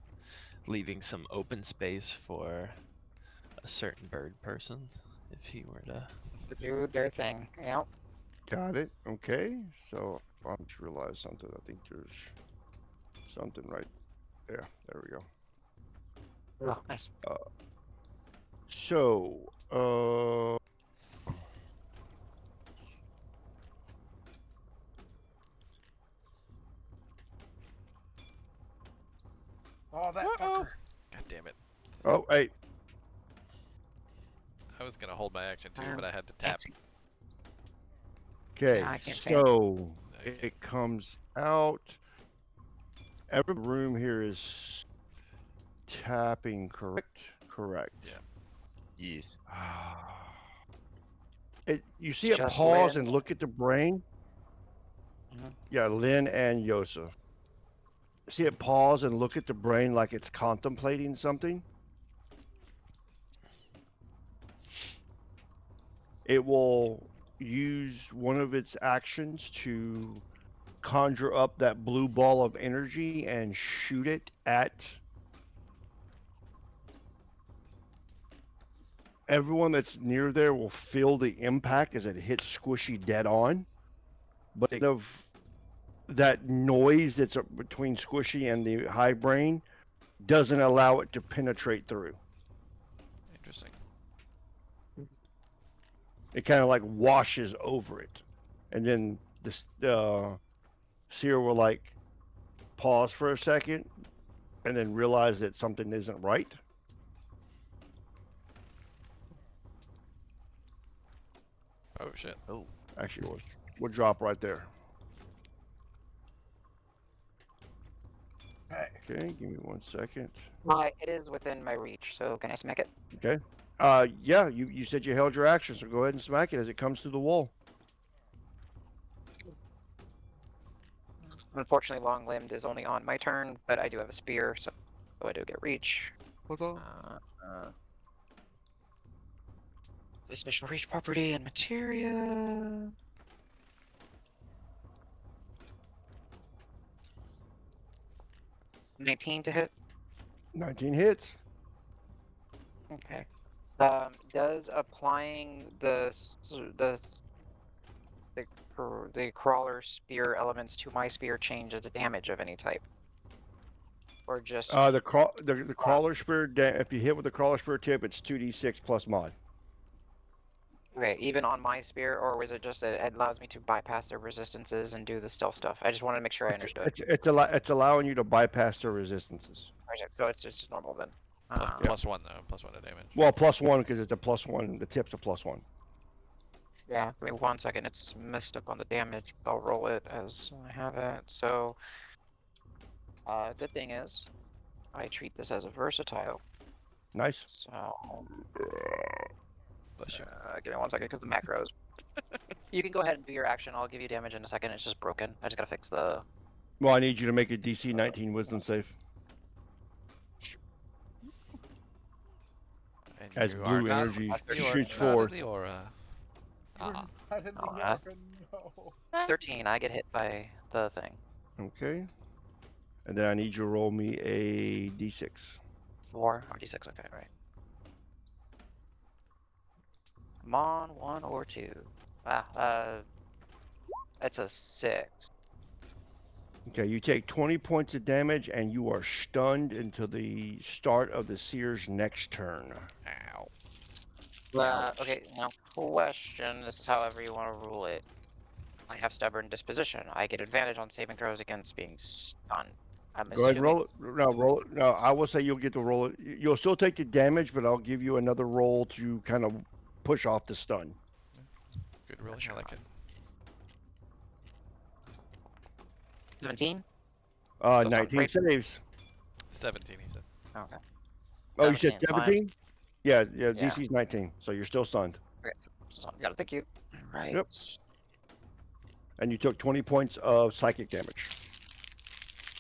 leaving some open space for a certain bird person if he were to. To do their thing. Yep. Got it. Okay, so I just realized something. I think there's something right there. There we go. Oh, nice. So, Oh, that Uh-oh. fucker. God damn it. oh, hey, I was gonna hold my action too, Um, but I had to Can't tap. see. okay. Yeah, I can't see it. So Okay. it comes out. Every room here is tapping. Correct. Correct. Yes. You see it Just pause Lynn. and look at the brain. Mhm. Yeah, Lynn and Yosef. see it pause and look at the brain like it's contemplating something. It will use one of its actions to conjure up that blue ball of energy and shoot it at everyone that's near there. Will feel the impact as it hits Squishy dead on, but of that noise that's between Squishy and the hive brain doesn't allow it to penetrate through. Interesting. It kind of like washes over it, and then the seer will like pause for a second, and then realize that something isn't right. Oh shit. Oh. Actually, we'll drop right there. Okay. Okay, give me 1 second. It is within my reach, so can I smack it? Okay. Yeah, you said you held your action, so go ahead and smack it as it comes through the wall. Unfortunately, long limbed is only on my turn, but I do have a spear, so I do get reach. What's all? This mission reach property and materia. $19 to hit. 19 hits. Okay. Does applying the crawler spear elements to my spear change the damage of any type, or just The crawler spear. If you hit with the crawler spear tip, it's 2d6 plus mod. okay, even on my spear, or was it just that it allows me to bypass their resistances and do the stealth stuff? I just wanted to make sure I understood. It's allowing you to bypass the resistances. Okay, so it's just normal then. Plus one though. Plus one to damage. Well, +1 because it's a +1. The tip's a +1. Yeah, give me 1 second. It's messed up on the damage. I'll roll it as I have it. So, good thing is, I treat this as a versatile. Nice. So, Bless you. give me 1 second because the macros. You can go ahead and do your action. I'll give you damage in a second. It's just broken. I just gotta fix the. Well, I need you to make a DC 19 Wisdom save. And As you blue are not, energy you are shoots not forth. in the aura. Ah. Not in the Oh, aura, no. 13. I get hit by the thing. Okay. And then I need you to roll me a D6. 4 or d6. Okay, right. Come on, 1 or 2. It's a 6. Okay, you take 20 points of damage and you are stunned until the start of the seer's next turn. Ow. Okay, now question, this is however you want to rule it. I have stubborn disposition. I get advantage on saving throws against being stunned. I'm Go ahead and assuming. roll it. No, roll it. No, I will say you'll get to roll it. You'll still take the damage, but I'll give you another roll to kind of push off the stun. Good rolling. I like it. 17? 19 saves. 17, he said. Okay. Oh, you said 17, so I'm- 17? Yeah, Yeah. DC's 19, so you're still stunned. Okay, so got it. Thank you. Right. Yep. And you took 20 points of psychic damage.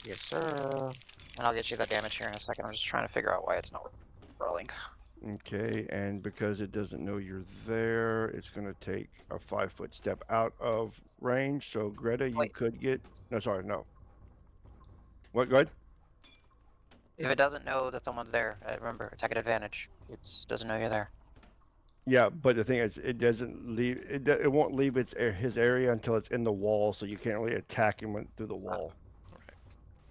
Yes, sir. And I'll get you that damage here in a second. I'm just trying to figure out why it's not rolling. Okay, and because it doesn't know you're there, it's going to take a 5-foot step out of range. So, Greta, you Wait. could get. No, sorry, no. What? Go ahead. If it doesn't know that someone's there, remember, attack at advantage. It doesn't know you're there. Yeah, but the thing is, it doesn't leave. It won't leave his area until it's in the wall, so you can't really attack him through the wall.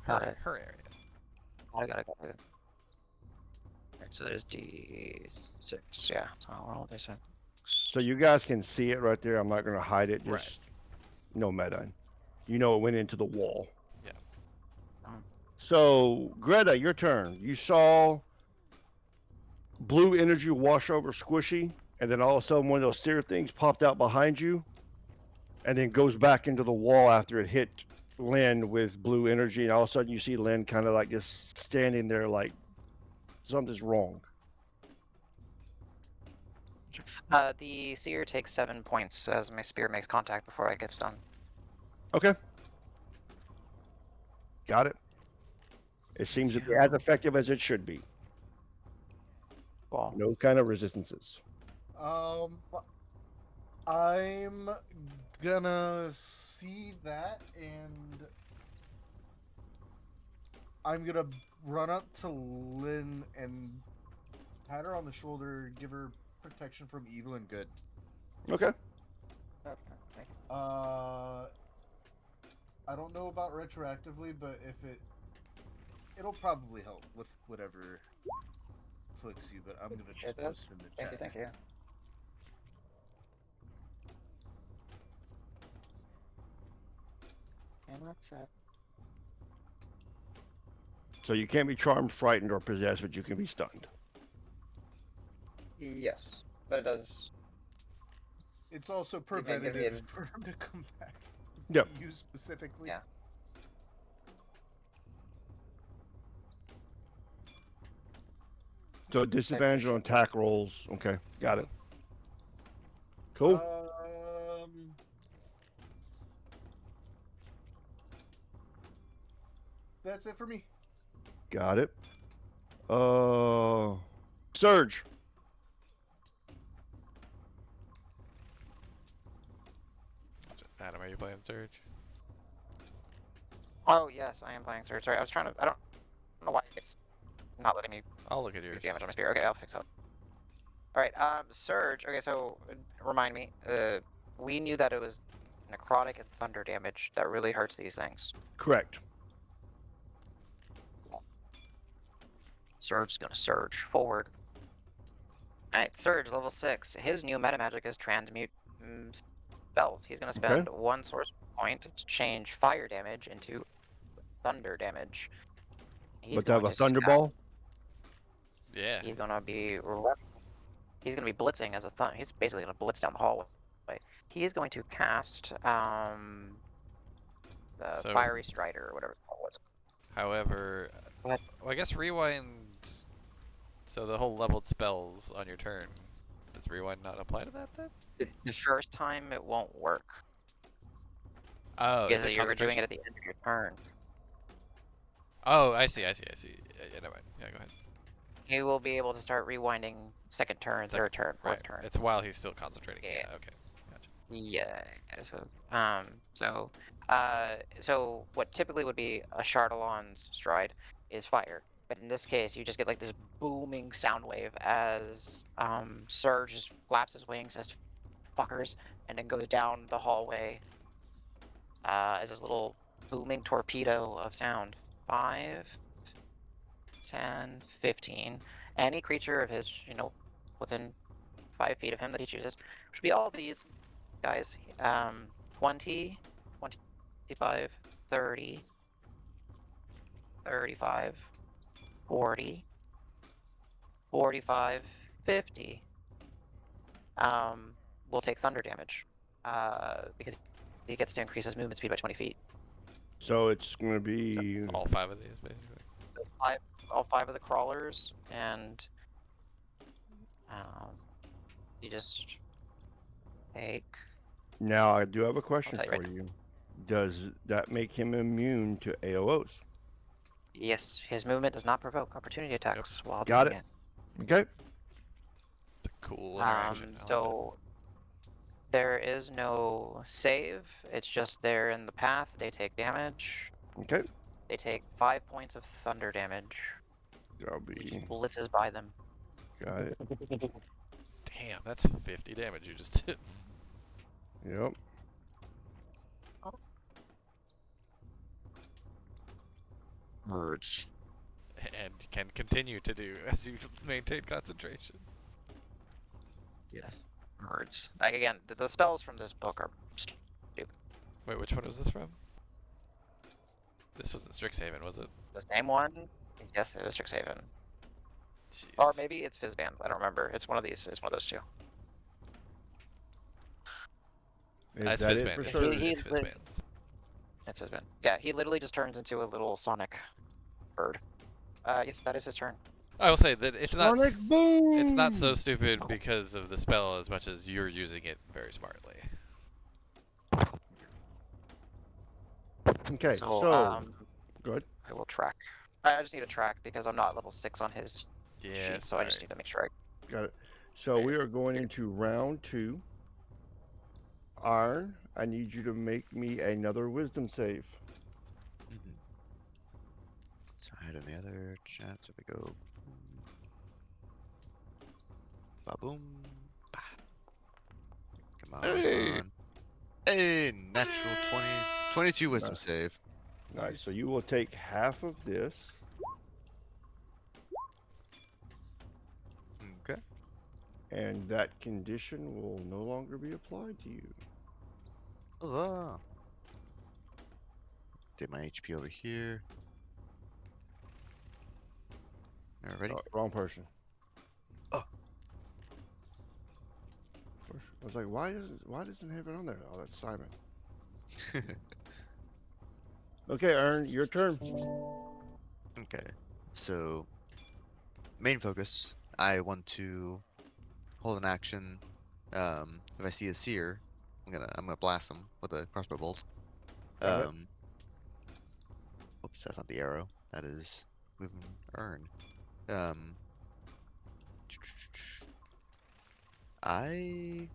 Got it. Her area. I got it. Alright, so there's D6. Yeah, so I'll roll D6. So you guys can see it right there. I'm not going to hide it. Just Right. no meta. You know it went into the wall. Yeah. So Greta, your turn. You saw blue energy wash over Squishy, and then all of a sudden one of those seer things popped out behind you, and then goes back into the wall after it hit Lynn with blue energy, and all of a sudden you see Lynn kind of like just standing there like something's wrong. The seer takes 7 points as my spear makes contact before I get stunned. Okay. Got it. It seems to be as effective as it should be. Cool. No kind of resistances. Um, I'm gonna see that, and I'm gonna run up to Lynn and pat her on the shoulder, give her protection from evil and good. Okay. Okay. I don't know about retroactively, but if it'll probably help with whatever afflicts you. But I'm gonna Appreciate just that. post it in the Thank you, chat. thank you. And that's it. So you can't be charmed, frightened, or possessed, but you can be stunned. Yes, but it does. It's also You can give me preventative an- for him to come back. Yep. You specifically. Yeah. So disadvantage on attack rolls. Okay, got it. Cool. That's it for me. Got it. Surge. Adam, are you playing Surge? Oh yes, I am playing Surge. Sorry, I was trying to. I don't know why it's not letting me I'll look at do yours. damage on my spear. Okay, I'll fix it. All right. Surge. Okay, so remind me. We knew that it was necrotic and thunder damage that really hurts these things. Correct. Surge's gonna surge forward. Alright, Surge, level 6. His new meta magic is transmute spells. He's gonna spend one source point to change fire damage into thunder damage. He's But to have going a to thunderball. Yeah. He's gonna be blitzing as a thunder. He's basically gonna blitz down the hallway. He is going to cast the So- fiery strider or whatever it's called. However, Go ahead. well, I guess rewind. So the whole leveled spells on your turn. Does rewind not apply to that then? The first time it won't work Oh, because is it you're doing concentration? it at the end of your turn. Oh, I see. Yeah, never mind. Yeah, go ahead. He will be able to start rewinding second turn, third turn, fourth Right. turn. It's while he's still concentrating. Yeah. Yeah. Okay. Gotcha. Yeah. So what typically would be a Chardalon's stride is fire, but in this case, you just get like this booming sound wave as Surge just flaps his wings, says "fuckers," and then goes down the hallway as this little booming torpedo of sound. 5, 10, 15. Any creature of his, within 5 feet of him that he chooses, which would be all these guys. 20, 25, 30, 35, 40, 45, 50. Will take thunder damage because he gets to increase his movement speed by 20 feet. So it's going to be. All 5 of these, basically. All 5 of the crawlers, and you just take. Now I do have a question tell you for right you. Does that make him immune to AOs? Yes, his movement does not provoke opportunity attacks while Got doing it. Okay. It's a cool interaction. I love So there is no save. It's just they're in the path. They take damage. Okay. They take 5 points of thunder damage. That'll He be. blitzes by them. Got it. it. Damn, that's 50 damage you just did. Yep. Words. And can continue to do as you maintain concentration. Yes. Words. Like again, the spells from this book are stupid. Wait, which one was this from? This was in Strixhaven, was it? The same one. Yes, it is Strixhaven. Jeez. Or maybe it's Fizzbands. I don't remember. It's one of these. It's one of those two. Is That's that it Fizzband. for It's Surge? He- it's Fizzbands. It's Fizzband. Yeah, he literally just turns into a little sonic bird. Yes, that is his turn. I will say that it's not. Sonic boom! It's not so stupid because of the spell as much as you're using it very smartly. Okay, So, so good. I will track I just need to track because I'm not level 6 on his sheet, Yes, so I just sorry. need to make sure I. Got it. So we are going into round 2. Iron, I need you to make me another wisdom save. Mhm. So I had any other chats? If I go, ba boom, bah. Come on, come Hey! on. Hey, natural 20, 22 wisdom Nice. save. Nice. So you will take half of this. Okay. And that condition will no longer be applied to you. Huzzah. Did my HP over here. Alrighty. Oh, wrong person. Oh. I was like, why doesn't have it on there? Oh, that's Simon. Okay, Ern, your turn. Okay. So main focus. I want to hold an action. If I see a seer, I'm gonna blast them with a crossbow bolt. Got it. Um, oops, that's not the arrow. That is moving Earn. Um, I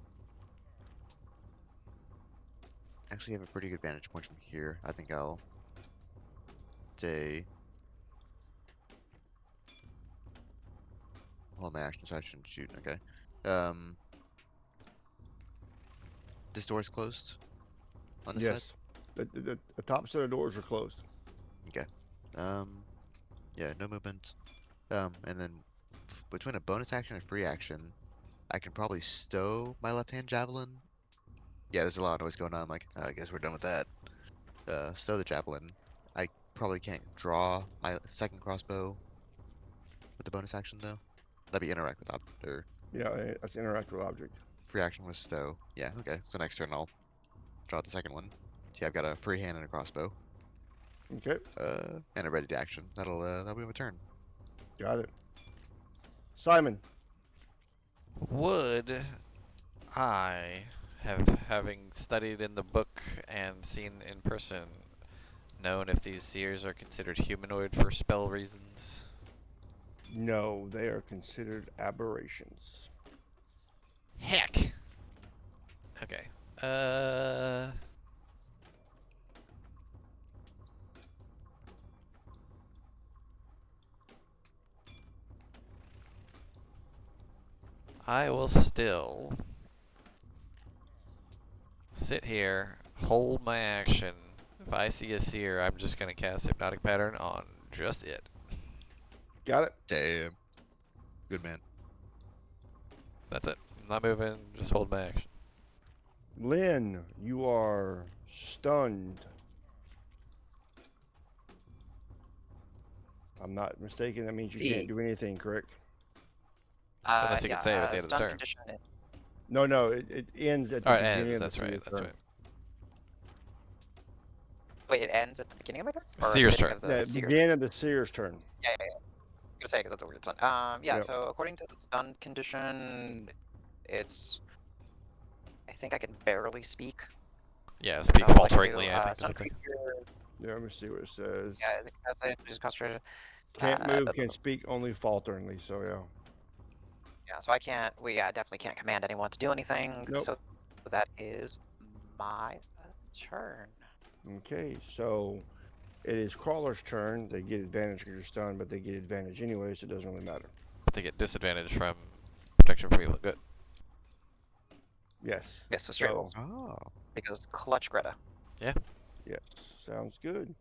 actually have a pretty good vantage point from here. I think I'll stay. Hold my action so I shouldn't shoot. Okay. Um, this door is closed on this Yes. side. The top set of doors are closed. Okay. Um, yeah, no movement. And then between a bonus action and free action, I can probably stow my left-hand javelin. Yeah, there's a lot of noise going on. I'm like, I guess we're done with that. Stow the javelin. I probably can't draw my second crossbow with the bonus action though. That'd be interact with object or Yeah, that's interactive object. free action was stow. Yeah, okay. So next turn I'll draw the second one. So yeah, I've got a free hand and a crossbow. Okay, And a ready to action. That'll be my turn. got it. Simon. Would I having studied in the book and seen in person, known if these seers are considered humanoid for spell reasons? No, they are considered aberrations. Heck. Okay. I will still sit here, hold my action. If I see a seer, I'm just gonna cast Hypnotic Pattern on just it. Got it. Damn. Good man. That's it. I'm not moving, just hold my action. Lynn, you are stunned. I'm not mistaken. That means you can't See. do anything, correct? Unless you Yeah, can save at the end of the stun turn. condition. No, it ends at the Or it beginning ends, of the that's right, seer's that's turn. right. Wait, it ends at the beginning of my turn? Or at the Seer's beginning turn. of the The seer's? beginning of the seer's turn. Yeah, yeah, yeah. I'm gonna say because that's a weird stun. Yeah. Yep. So according to the stun condition, it's. I think I can barely speak. Yeah, speak All I can do, falteringly, I think. stun Is what they- creature. Yeah, let me see what it says. Yeah, is it just concentrated? Can't move, But- can speak only falteringly, so yeah. Yeah, so I can't. We definitely can't command anyone to do anything. Nope. So that is my turn. Okay, so it is Crawler's turn. They get advantage because you're stunned, but they get advantage anyway, so it doesn't really matter. But they get disadvantage from protection from evil. Good. Yes. Yes, so straight So, roll Oh. because clutch Greta. yes, sounds good.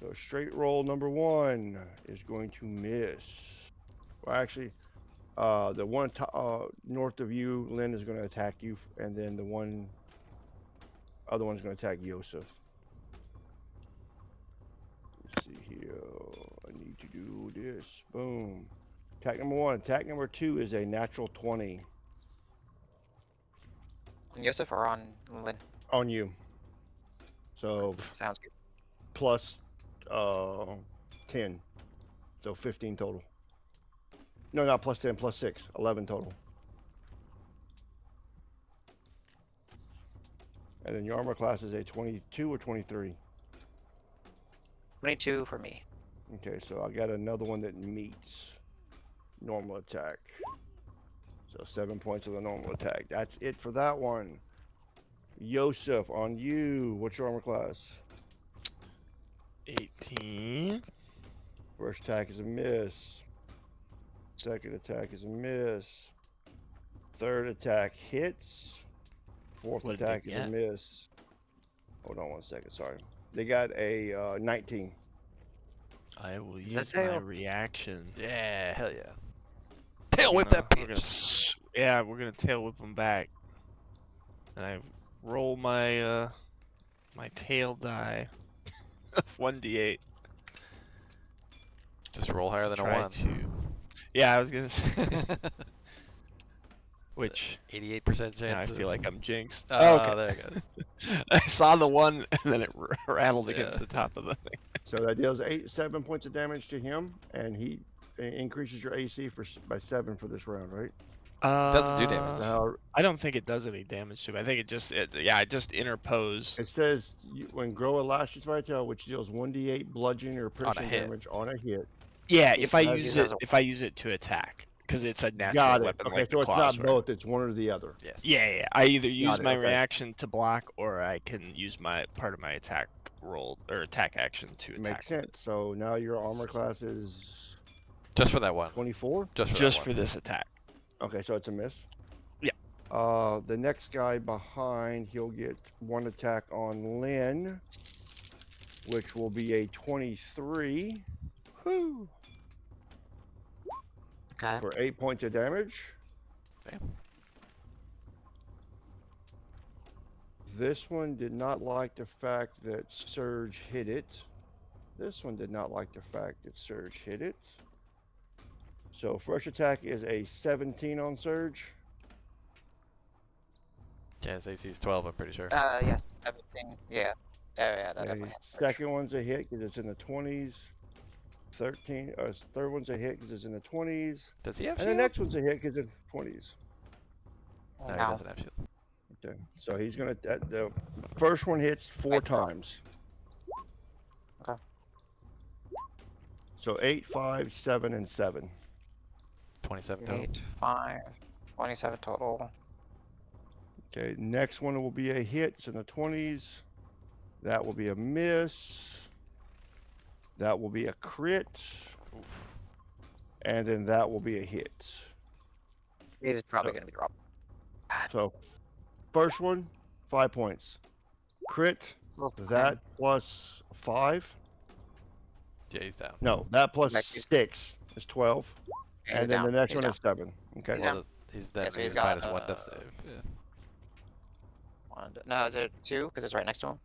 So straight roll number 1 is going to miss. Well, actually, the one north of you, Lynn, is going to attack you, and then the other one's going to attack Yosef. Let's see here. I need to do this. Boom. Attack number 1. Attack number 2 is a natural 20 On Yosef or on Lynn? on you. So Sounds good. plus 10. So 15 total. No, not plus 10, plus 6. 11 total. And then your armor class is a 22 or 23. 22 for me. Okay, so I got another one that meets normal attack. So 7 points of the normal attack. That's it for that one. Yosef, on you. What's your armor class? 18. First attack is a miss. Second attack is a miss. Third attack hits. Fourth What did attack they is a get? miss. Hold on 1 second, sorry. They got a 19. I will The use my tail. reaction. Yeah, hell yeah. We're Tail whip that we're bitch. yeah, we're gonna tail whip them back. And I roll my my tail die of 1d8 Just roll higher to than a try 1. to. Yeah, I was gonna say. Which 88% now I chance. feel like I'm jinxed. Oh, Okay. there it goes. I saw the one and then it rattled against Yeah. the top of the thing. So that deals 7 points of damage to him, and he increases your AC by 7 for this round, right? Doesn't do damage. Now, I don't think it does any damage to me. I think I just interpose. it says when Groa lashes by a tail, which deals 1d8 bludgeoning or piercing hit. damage on a hit. Yeah, He if I does use use it as a- if I use it to attack, because it's a natural Got it. weapon Okay, like so the it's claws not were. both, it's one or the other. Yes. Yeah. I either use it, my okay. reaction to block, or I can use my part of my attack roll or attack action to attack. Makes sense. So now your armor class is Just for that one. 24? Just for Just that for one. this attack. Okay, so it's a miss. Yeah. The next guy behind, he'll get one attack on Lynn, which will be a 23 Whoo! Okay. for 8 points of damage. Damn. This one did not like the fact that Surge hit it. This one did not like the fact that Surge hit it. So first attack is a 17 on Surge. Yeah, his AC is 12, I'm pretty sure. Yes, 17. Yeah. Yeah, that Yeah, definitely his hits. second one's a hit because it's in the 20s. 13. His third one's a hit because it's in the 20s. Does he have And shield? the next one's a hit because it's 20s. No, he No. doesn't have shield. Okay. So he's gonna. The first one hits 4 Right, no. times. Okay. So 8, 5, 7, and 7. 27 total. 8, 5, 27 total. Okay. Next one will be a hit. It's in the 20s. That will be a miss. That will be a crit. Oof. And then that will be a hit. He's probably going to be dropped. So first one, 5 points. Crit, that plus 5. Yeah, he's down. No, that plus Next is- 6 is 12. He's And then down. the next He's one down. is 7. Okay. He's Well, down. he's then so he's he's got, minus 1 death save. Yeah. No, is it 2? Because it's right next to him.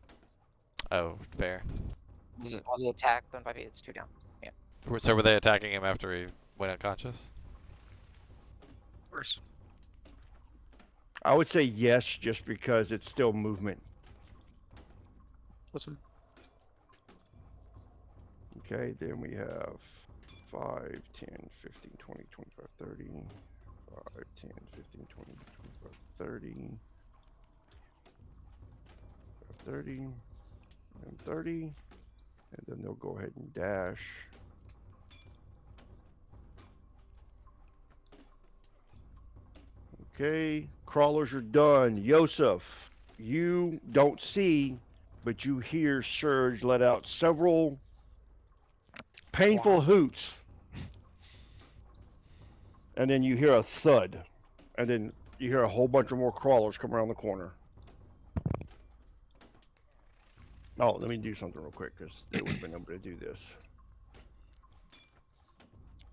Oh, fair. Was he attacked? Then 5 feet, it's 2 down. So were they attacking him after he went unconscious? Worse. I would say yes, just because it's still movement. Listen. Okay, then we have 5, 10, 15, 20, 25, 30. 5, 10, 15, 20, 25, 30. 30. And 30. And then they'll go ahead and dash. Okay, crawlers are done. Yosef, you don't see, but you hear Surge let out several painful hoots. And then you hear a thud. And then you hear a whole bunch of more crawlers come around the corner. Oh, let me do something real quick, because they would have been able to do this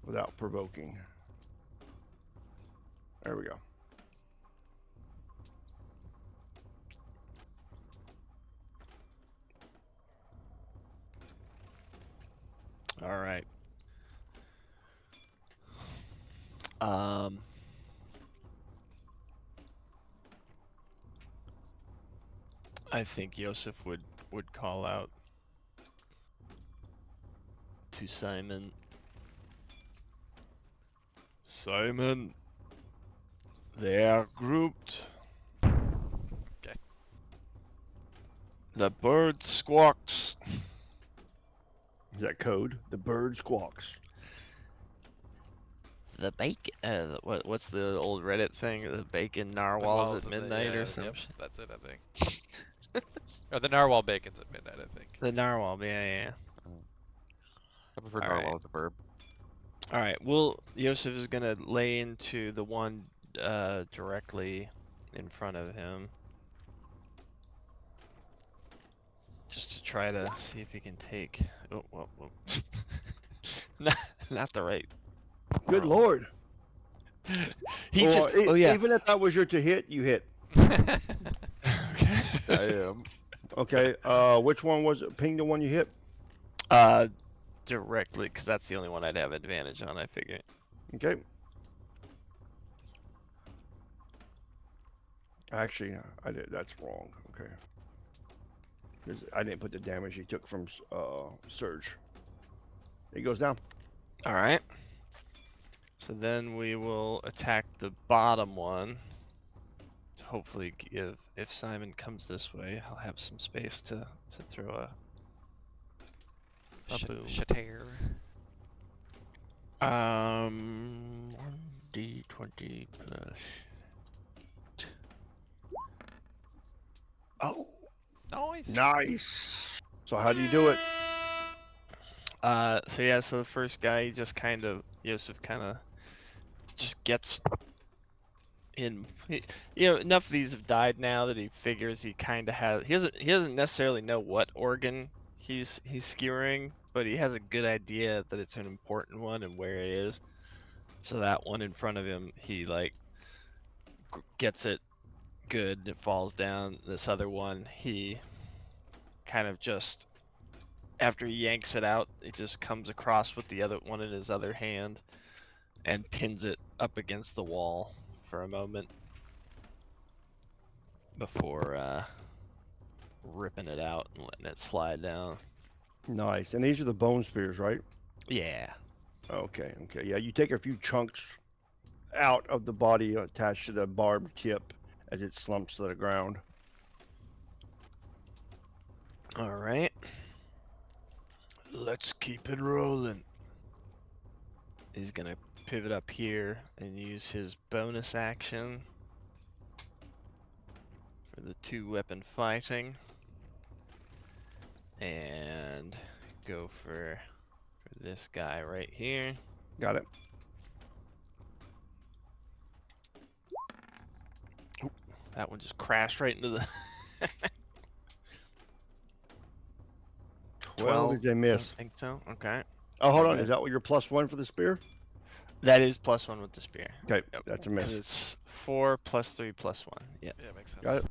without provoking. There we go. All right. I think Yosef would call out to Simon. Simon, they are grouped. Okay. The bird squawks. Is that code? The bird squawks. The bacon. What's the old Reddit thing? The bacon narwhals Walls at in the- midnight yeah, or some yep, shit. that's it, I think. Or the narwhal bacon's at midnight, I think. The narwhal. Yeah. I prefer All right. narwhal as a verb. All right. Well, Yosef is gonna lay into the one directly in front of him, just to try to see if he can take. Oh, well. not the right. Good roll. lord. He just. Oh yeah. Even if that was your to hit, you hit. Okay. I am. Okay. Which one was it? Ping the one you hit. Directly, because that's the only one I'd have advantage on. I figure. Okay. Actually, I did. That's wrong. Okay. 'Cause I didn't put the damage he took from Surge. He goes down. All right. So then we will attack the bottom one. To hopefully give, if Simon comes this way, I'll have some space to throw a boom. Shatter. 1d20 plus. Oh. Nice. Nice. So how do you do it? So yeah, so the first guy, he just kind of, Yosef kind of just gets in. Enough of these have died now that he figures he kind of has. He doesn't necessarily know what organ he's skewering, but he has a good idea that it's an important one and where it is. So that one in front of him, he like gets it good. It falls down. This other one, he kind of just, after he yanks it out, it just comes across with the other one in his other hand and pins it up against the wall for a moment before ripping it out and letting it slide down. Nice. And these are the bone spears, right? Yeah. Okay. Okay. Yeah. You take a few chunks out of the body attached to the barbed tip as it slumps to the ground. All right. Let's keep it rolling. He's gonna pivot up here and use his bonus action for the 2-weapon fighting, and go for this guy right here. Got it. Oop, that one just crashed right into the 12 is a miss. I think so. Okay. Oh, hold on. Okay. Is that what your +1 for the spear? That is +1 with the spear. Okay. Yep. That's a And miss. it's 4 + 3 + 1. Yeah. Yeah, makes sense. Got it.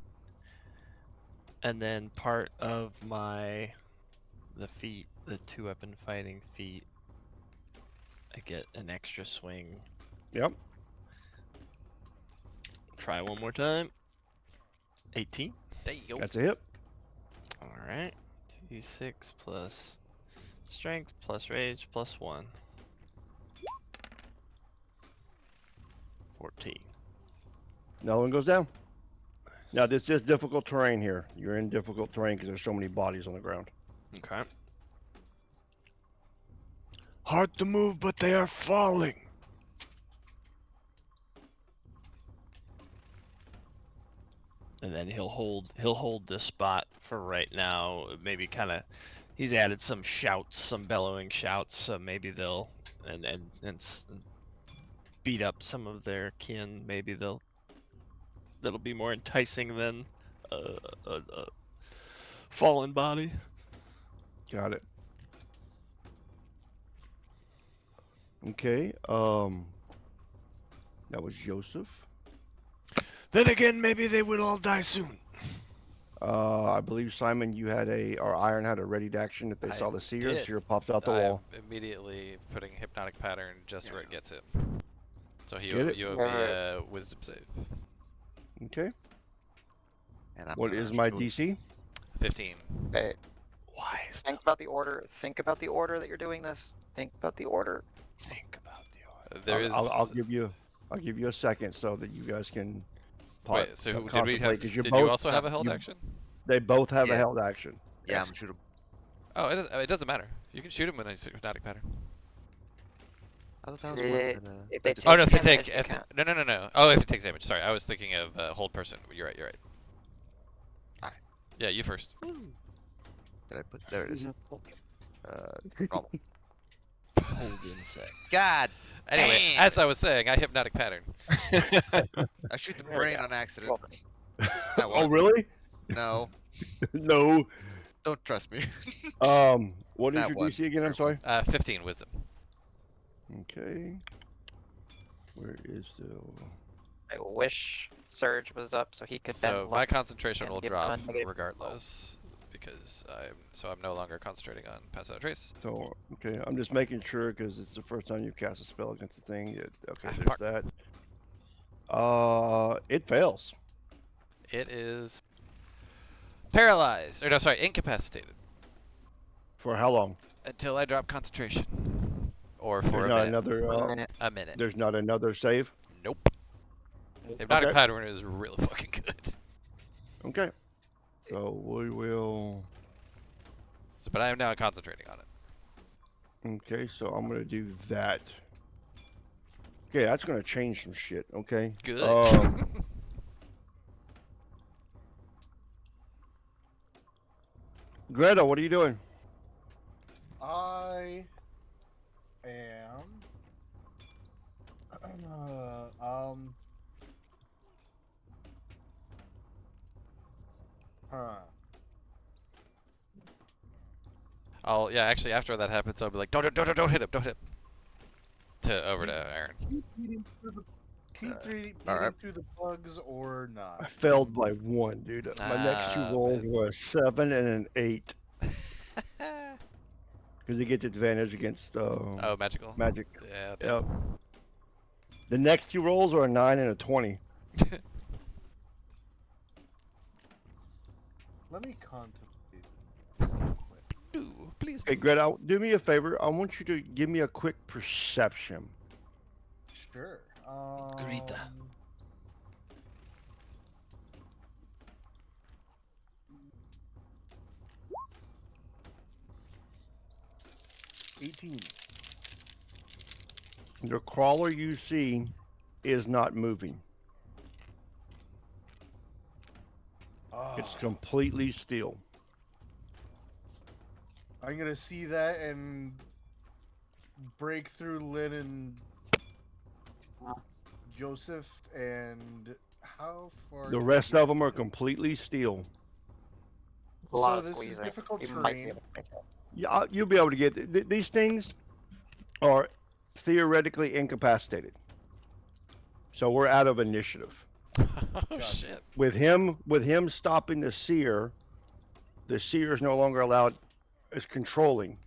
And then part of the feat, the 2-weapon fighting feat, I get an extra swing. Yep. Try one more time. 18. There you go. That's a hit. All right. 2d6 plus strength plus rage plus 1. 14. Another one goes down. Now, this is difficult terrain here. You're in difficult terrain because there's so many bodies on the ground. Okay. Hard to move, but they are falling. And then he'll hold this spot for right now. Maybe kind of, he's added some shouts, some bellowing shouts. So maybe they'll and beat up some of their kin. Maybe that'll be more enticing than a fallen body. Got it. Okay. That was Joseph. Then again, maybe they will all die soon. I believe Simon, or Iron had a readied action if they I saw the seer. did. Seer pops out the I am wall. immediately putting hypnotic pattern just where it gets him. So Get it? you owe me a wisdom save. Okay. And I'm What gonna is my shoot- DC? 15. Okay. Why is Think about the order. Think about the order that you're doing this. Think about the order. think about the order? There is. I'll give you a second so that you guys can. Wait, so did we contemplate, have? 'cause Did you also have a held action? They both have a Yeah. held action. Yeah, I'm gonna shoot him. Oh, it doesn't matter. You can shoot him in a hypnotic pattern. I thought that was one If that they did Oh no, if they damage, take it counts. no. Oh, if it takes damage. Sorry, I was thinking of hold person. You're right. You're right. Alright. Yeah, you first. Did I put? There it is. Normal. Hold insect. God. Anyway, Damn as it. I was saying, I hypnotic pattern. I shoot the There we brain go. on accident. Roll. That Oh, one. really? No, No. don't trust me. What is That your one. DC again? I'm Careful. sorry. 15 wisdom. Okay. Where is the? I wish Surge was up so he could So then my look concentration and will give drop them a negative regardless because I'm no longer concentrating on pass out trace. So okay, I'm just making sure because it's the first time you've cast a spell against the thing. Okay, there's Fuck. that. It fails. It is paralyzed, or no, sorry, incapacitated For how long? until I drop concentration, or for There's a not minute. another. 1 minute. A minute. There's not another save. Nope. Hypnotic Okay. pattern is really fucking good. Okay. So we will. So, but I am now concentrating on it. Okay, so I'm gonna do that. Okay, that's gonna change some shit. Okay. Good. Greta, what are you doing? I am. Huh. Actually, after that happens, I'll be like, don't hit him, don't hit him. Over to Aaron. Keep beating alright. through the bugs or not. I failed by one, dude. My next two Ah, rolls man. were a 7 and an 8. Because he gets advantage against Oh, magical. magic. Yeah. Yep. The next two rolls are a 9 and a 20. Let me contemplate. Ooh, please. Hey, Greta, do me a favor. I want you to give me a quick perception. Sure. Greta. 18. The crawler you see is not moving. It's Ah. completely still. I'm gonna see that and break through Lynn and Joseph. And how far? The do rest we of them are completely still. A lot So of this is squeezing. difficult You might be terrain. able to make it. Yeah, you'll be able to get these things are theoretically incapacitated. So we're out of initiative. Oh Gotcha. shit. With him stopping the seer is no longer allowed as controlling.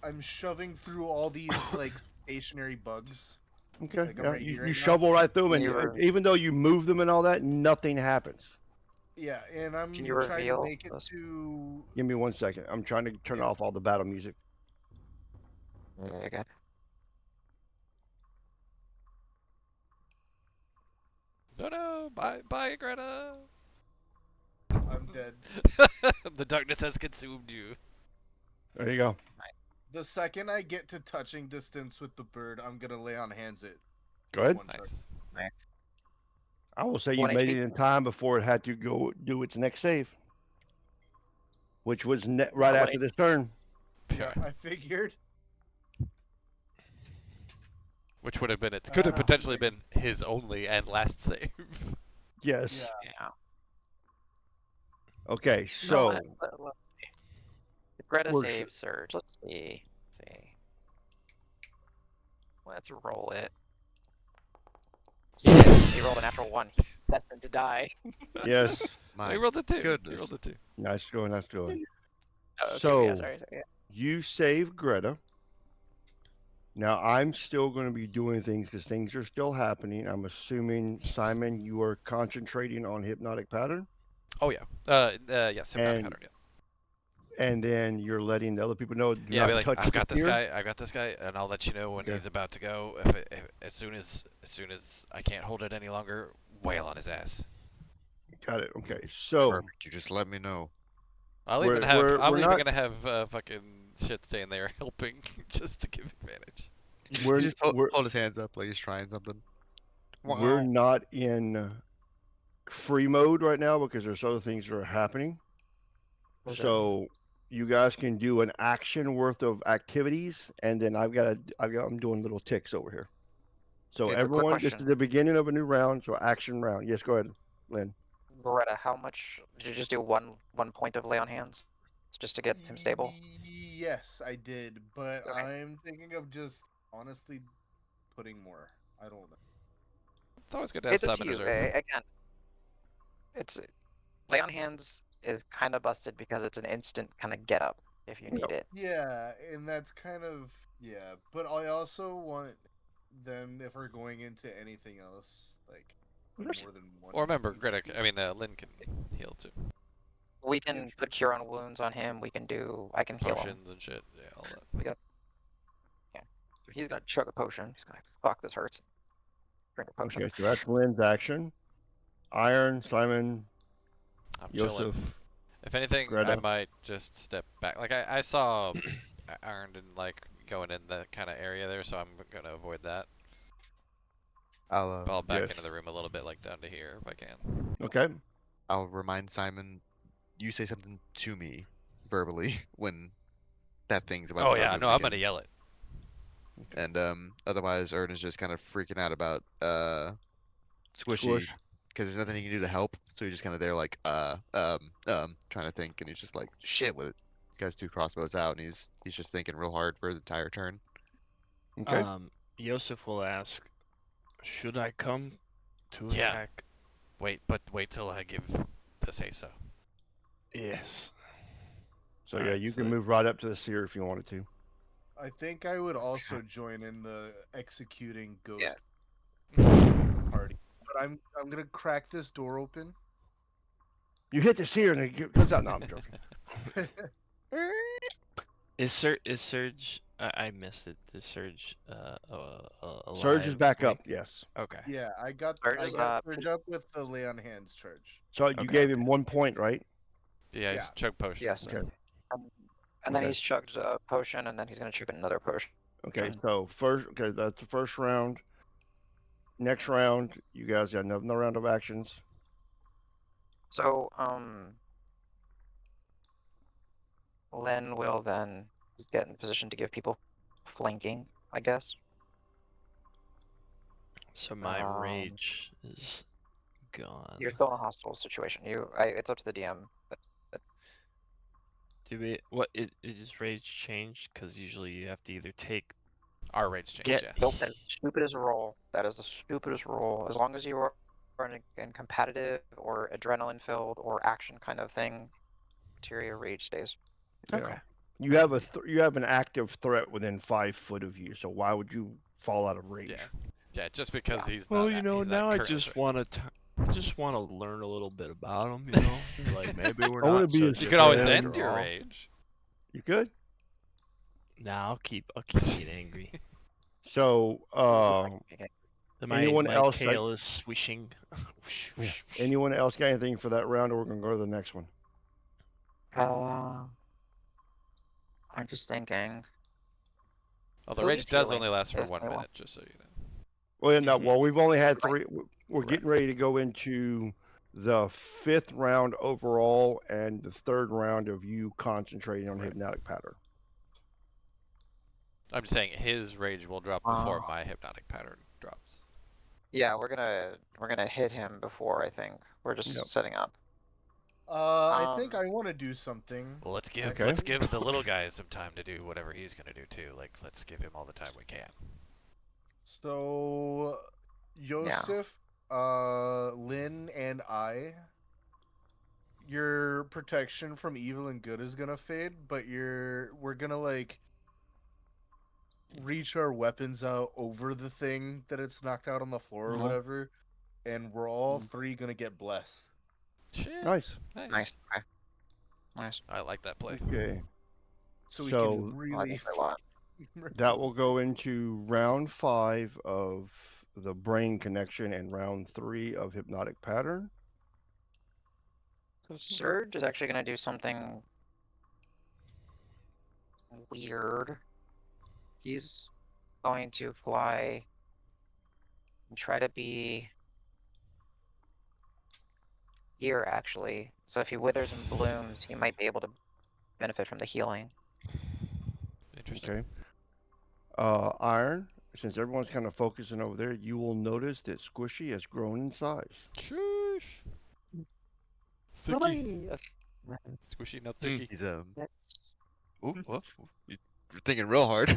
I'm shoving through all these like stationary bugs. Okay. Like I'm Yeah, right you here you right now. shovel right through them, Can you and re- even though you move them and all that, nothing happens. Yeah, and I'm Can you trying to reveal make it those? to. Give me 1 second. I'm trying to turn Yeah. off all the battle music. Okay. No, bye, Greta. I'm dead. The darkness has consumed you. There you go. The second I get to touching distance with the bird, I'm gonna lay on hands it. Go ahead. One second. Nice. I will say you 1 made HP. it in time before it had to go do its next save, which was right One after this turn. Yeah, I figured. Which would have been could have Ah, potentially been his only and last save. Yes. Yeah. Yeah. Okay, No, so let's see. The Greta We're save Surge. Let's see. Let's roll it. He rolled a natural 1. He's destined to die. yes, My He rolled a 2. He goodness. rolled a 2. nice going, nice going. Oh, So- yeah, sorry. Yeah. You save Greta. Now I'm still going to be doing things because things are still happening. I'm assuming Simon, you are concentrating on hypnotic pattern, Oh yeah. Yes, hypnotic And- pattern. Yeah. and then you're letting the other people know. Do Yeah, not be like, touch I've got the this fear. guy. I got this guy, and I'll let you know when Okay. he's about to go. As soon as I can't hold it any longer, wail on his ass. Got it. Okay, so Perfect. You just let me know. I'll We're- even have. we're- I'm we're even not- gonna have fucking shit staying there helping just to give advantage. We're He just we're hold his hands up like he's trying something. we're Wow. not in free mode right now because there's other things that are happening. Okay. So you guys can do an action worth of activities, and then I'm doing little ticks over here. So Okay, but quick everyone, this is question. the beginning of a new round, so action round. Yes, go ahead, Lynn. Beretta, how much did you just do one point of lay on hands just to get him stable? Yes, I did, but Okay. I'm thinking of just honestly putting more. I don't know. It's always good to have It's up some to in you. reserve. Again, it's lay on hands is kind of busted because it's an instant kind of get up if you No. need it. Yeah, and that's kind of yeah, but I also want them if we're going into anything else, like put There's- more than one. Or remember, each Greta, week. I mean, Lynn can heal too. We Yeah, can true. put cure on wounds on him. I can heal him. Potions and shit. Yeah, all that. We got yeah. So he's gonna chug a potion. He's gonna fuck this hurts. Drink a potion. Okay, so that's Lynn's action. Iron, Simon, I'm chilling. Yosef, If anything, I Greta. might just step back. Like, I saw Iron didn't like going in that kind of area there, so I'm gonna avoid that. I'll back Yes. into the room a little bit, like down to here if I can. Okay. I'll remind Simon, you say something to me verbally when that thing's about to Oh start yeah, moving no, I'm again. gonna yell it. And otherwise Ern is just kind of freaking out about Squishy Squish. because there's nothing he can do to help. So he's just kind of there like trying to think, and he's just like shit with it. He has two crossbows out, and he's just thinking real hard for his entire turn. Okay. Yosef will ask, should I come to Yeah. attack? Wait till I give the say so. Yes. So yeah, Alright, you so can move right up to the seer if you wanted to. I think I would also join in the executing ghost Yeah. party, but I'm gonna crack this door open. You hit the seer and it comes out. No, I'm joking. Is Surge? I missed it. Is Surge alive? Surge is back Wait, up. Yes. Okay. Yeah, I got Surge is up. Surge up with the lay on hands charge. So you Okay, gave okay. him 1 point, right? Yeah, he's Yeah. chug potion. Yes. Okay. And then Okay. he's chugged a potion, and then he's gonna chug another potion. Okay. So first, okay, that's the first round. Next round, you guys got no round of actions. So Len will then get in position to give people flanking, I guess. So my Um, rage is gone. You're still in a hostile situation. It's up to the DM. Do we? What? Is rage changed? Because usually you have to either take. Our rates change. Get. Yeah. Nope, that is the stupidest roll. That is the stupidest roll. As long as you are in competitive or adrenaline filled or action kind of thing, materia rage stays. Yeah. Okay. You have you have an active threat within 5 foot of you. So why would you fall out of rage? Yeah. Yeah, just because he's Well, not. you know, he's not now I currently just threatened. want to. I just want to learn a little bit about him. You know, like maybe we're I wanna not be so a You different could always friend. end after your all. rage. You could. Nah, I'll keep being angry. So anyone My else? tail is swishing. Yeah. Anyone else got anything for that round, or we're gonna go to the next one? I'm just thinking. Oh, the Who rage needs does healing, only last for if 1 anyone? minute, just so you know. Well, no. Mhm. Well, we've only had Right. 3. We're getting ready to go into the 5th round overall, and the 3rd round of you concentrating on Right. hypnotic pattern. I'm just saying his rage will drop before my hypnotic pattern drops. Yeah, we're gonna hit him before. I think we're just Yep. setting up. I think I want to do something. Well, let's give Okay. let's give the little guy some time to do whatever he's gonna do too. Like, let's give him all the time we can. So, Yosef, Lynn, and your protection from evil and good is gonna fade, but we're gonna like reach our weapons out over the thing that it's knocked out on the floor or Mhm. whatever, and we're all Mhm. 3 gonna get blessed. Shit. Nice. Nice. Okay. Nice. I like that play. Okay. So we So, can I like really that a lot. That will go into round 5 of the brain connection and round 3 of hypnotic pattern. So Surge is actually gonna do something weird. He's going to fly and try to be here, actually. So if he withers and blooms, he might be able to benefit from the healing. Interesting. Okay. Iron, since everyone's kind of focusing over there, you will notice that Squishy has grown in size. Shush. Thicky. Okay. Squishy, not thicky. He's Ooh, whoop. you're thinking real hard.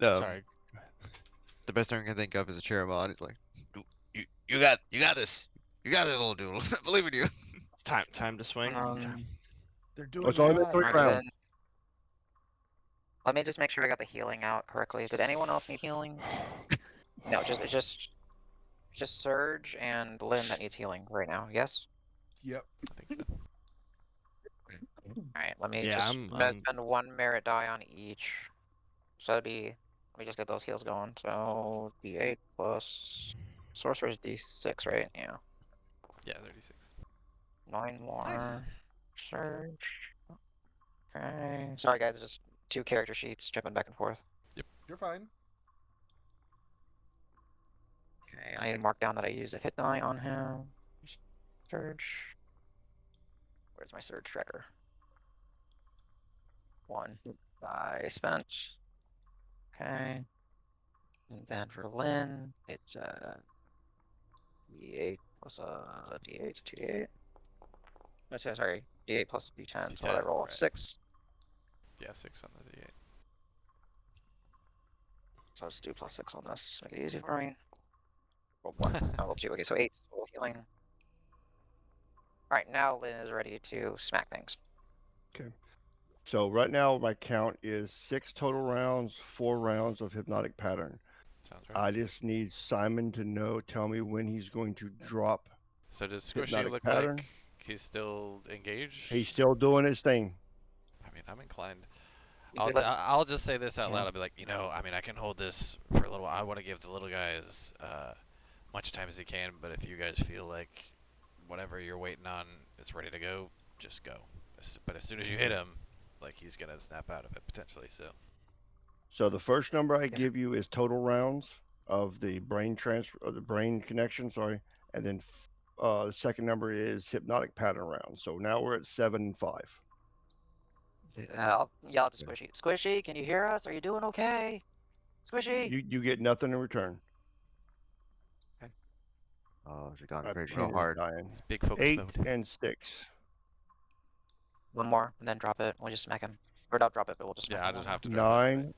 Sorry. The best thing I can think of is a Cheramon. He's like, you got this. You got this, little dude. I believe in you. It's time to swing. They're Oh, doing it's only been bad. 3 Alright, rounds. then let me just make sure I got the healing out correctly. Did anyone else need healing? No, just Surge and Lynn that needs healing right now. Yes. Yep. I think so. All right. Let me Yeah, just. I'm- I'm gonna I'm- spend 1 merit die on each. So that'd be. Let me just get those heals going. So D8 plus Sorcerer's D6, right? Yeah. Yeah, 36. 9 more. Nice. Surge. Okay. Sorry guys, just 2 character sheets jumping back and forth. You're fine. Okay, I need to mark down that I used a hit die on him. Surge. Where's my surge tracker? 1 die spent. Okay. And then for Lynn, it's D8 plus D8, so 2D8. No, sorry, D8 plus D10. So what I D10, roll? right. 6. Yeah, 6 on the D8. So I'll just do plus 6 on this, just make it easy for me. Roll 1. I roll 2. Okay, so 8 total healing. Alright, now Lynn is ready to smack things. So right now my count is 6 total rounds, 4 rounds of hypnotic pattern. Sounds right. I just need Simon to tell me when he's going to drop. So does Squishy hypnotic look pattern. like he's still engaged? He's still doing his thing. I mean, I'm inclined. Let's- I'll just say this out Okay. loud. I'll be like, I mean, I can hold this for a little while. I want to give the little guys much time as he can, but if you guys feel like whatever you're waiting on is ready to go, just go. But as soon as you hit him, like, he's going to snap out of it potentially, so. So the first number I give you is total rounds of the brain transfer, or the brain connection, sorry, and then the second number is hypnotic pattern rounds. So now we're at 7 and 5. I'll yell to Squishy. Squishy, can you hear us? Are you doing okay? Squishy! You get nothing in return. Oh, she got My crazy pen real is hard. dying. It's big focus 8 mode. and 6. 1 more, and then drop it. We'll just smack him. Or not drop it, but we'll just smack Yeah, I him. just have to drop it. 9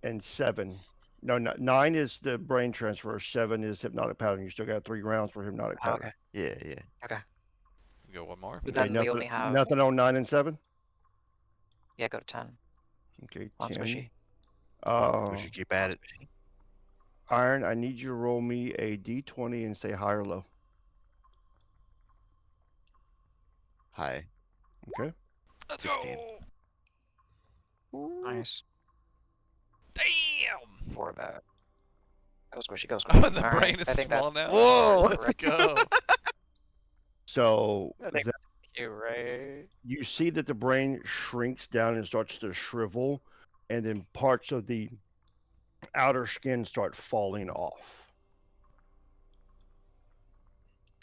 and 7. No, 9 is the brain transfer. 7 is hypnotic pattern. You still got 3 rounds for hypnotic Oh, pattern. okay. Yeah. Go one more. But Okay, then we only have. nothing on 9 and 7. Yeah, go to 10. Okay, On 10. Squishy. We should keep at it. Iron, I need you to roll me a d20 and say high or low. Hi. Okay. Let's 16. go! Nice. Damn! For that. Go Squishy, go Oh, Squishy. the All right, brain is I think small that's now. Whoa! Let's go. So I think cute, right? you see that the brain shrinks down and starts to shrivel, and then parts of the outer skin start falling off.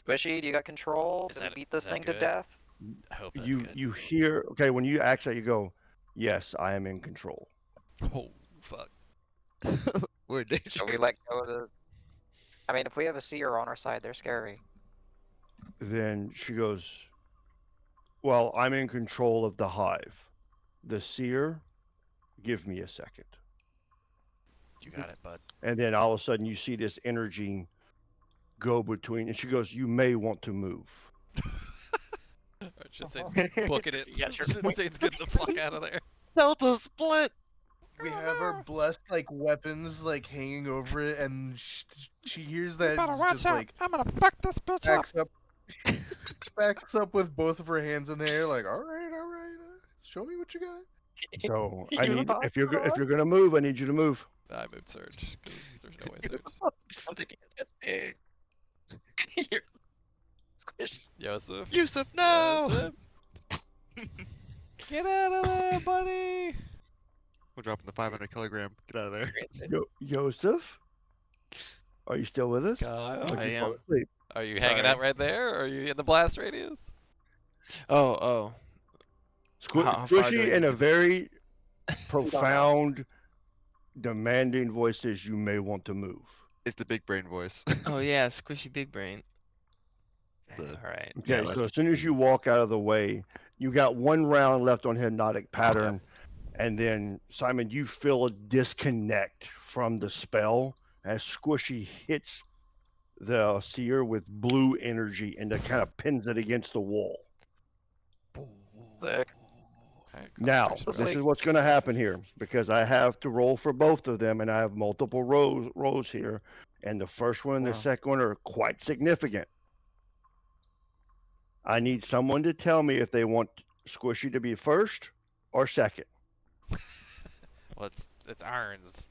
Squishy, do you got control? Is Can we that- beat this is that thing to good? death? I hope that's You good. you hear when you actually you go, yes, I am in control. Oh, fuck. We're in danger. So we let go of the. I mean, if we have a seer on our side, they're scary. Then she goes, well, I'm in control of the hive. The seer, give me a second. You got it, bud. And then all of a sudden you see this energy go between, and she goes, you may want to move. Alright, Shinsane's booking it. Yeah, sure. Shinsane's getting the fuck out of there. Delta split. We have our blessed weapons hanging over it, and she hears that it's just I'm gonna fuck this bitch backs up with both of her hands in the air, like, all right, show me what you got. So You I need, lost if you're gonna move, I need you to move. I moved Surge, because there's no way Surge. I'm thinking it's big. You're squished. Yosef. Yusuf, no! Yosef. Get out of there, buddy! We're dropping the 500 kilogram. Get out of there. Joseph, are you still with us? Kyle, Or did I you fall am. asleep? are you hanging Sorry. out right there? Or are you in the blast radius? Oh. How far do I Squishy need in a to be? very We don't know. profound, demanding voice says you may want to move. It's the big brain voice. Oh yeah, squishy big brain. the All right. Yeah, Okay, so let's as soon as you move. walk out of the way, you got one round left on hypnotic pattern, and then Simon, you feel a disconnect from the spell as Squishy hits the seer with blue energy and it kind of pins it against the wall. Sick. Alright, Now, concentration It's this roll. like is what's going to happen here because I have to roll for both of them and I have multiple rows here, and the first one and the Wow. second one are quite significant. I need someone to tell me if they want Squishy to be first or second. Well, it's Arn's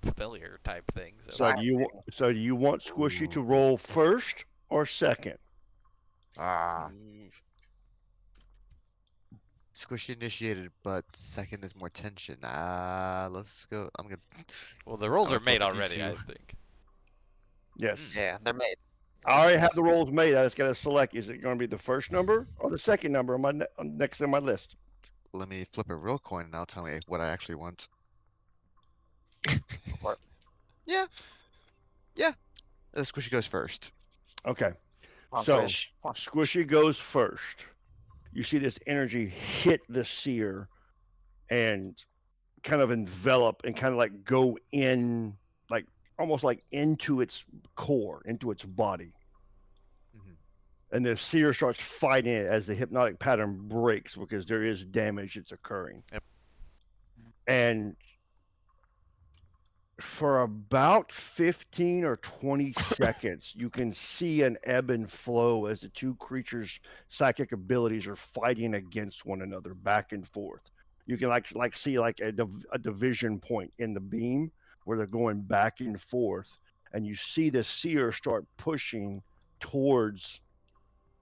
familiar type thing. So So do you want Squishy to roll first or second? Move. Squishy initiated, but second is more tension. Let's go. I'm gonna. well, the rolls I'm are gonna flip made a already, I D2. think. Yes. yeah, they're made. I already have the rolls made. I just got to select. Is it going to be the first number or the second number on my next on my list? Let me flip a real coin and I'll tell me what I actually want. Or- Yeah, yeah. Squishy goes first. Okay. Come on, So Squish. Come on. Squishy goes first. You see this energy hit the seer and kind of envelop and kind of like go in, like almost like into its core, into its body. Mhm. And the seer starts fighting it as the hypnotic pattern breaks because there is damage that's occurring. Yep. And for about 15 or 20 seconds, you can see an ebb and flow as the two creatures' psychic abilities are fighting against one another back and forth. You can like see like a division point in the beam where they're going back and forth, and you see the seer start pushing towards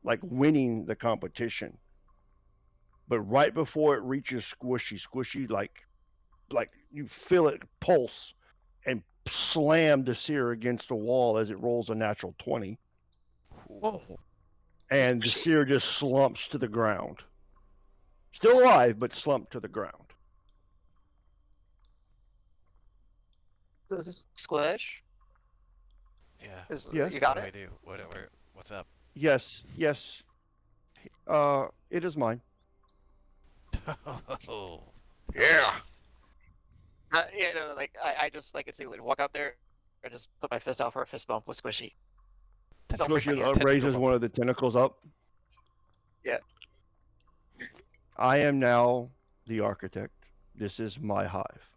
like winning the competition. But right before it reaches Squishy like you feel it pulse and slam the seer against the wall as it rolls a natural 20, Oh, and the seer just slumps to the ground. Still alive, but slumped to the ground. this is Squish. Yeah. Yes, You What got do we it? do? What's up? yes. It is mine. Oh, Yeah. yes. Yeah, no, like I just like instinctively walk up there. I just put my fist out for a fist bump with Squishy. Don't break my Squishy hand. raises Tentacle one of the tentacles up. Yeah. I am now the architect. This is my hive.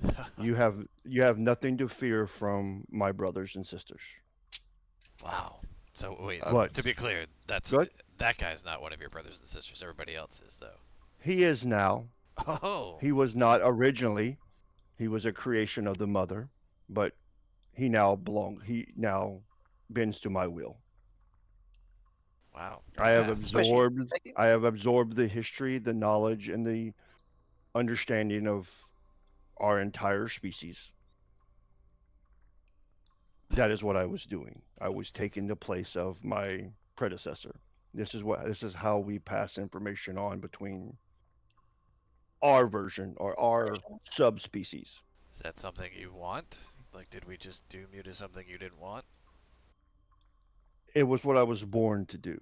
bump. You have nothing to fear from my brothers and sisters. Wow. So wait, But to be clear, good. that guy's not one of your brothers and sisters. Everybody else is though. He is now. Oh, He was not originally. He was a creation of the mother, but he now bends to my will. wow. I have Badass. Squishy. absorbed Thank you. I have absorbed the history, the knowledge, and the understanding of our entire species. That is what I was doing. I was taking the place of my predecessor. This is how we pass information on between our version or our subspecies. Is that something you want? Like, did we just doom you to something you didn't want? It was what I was born to do.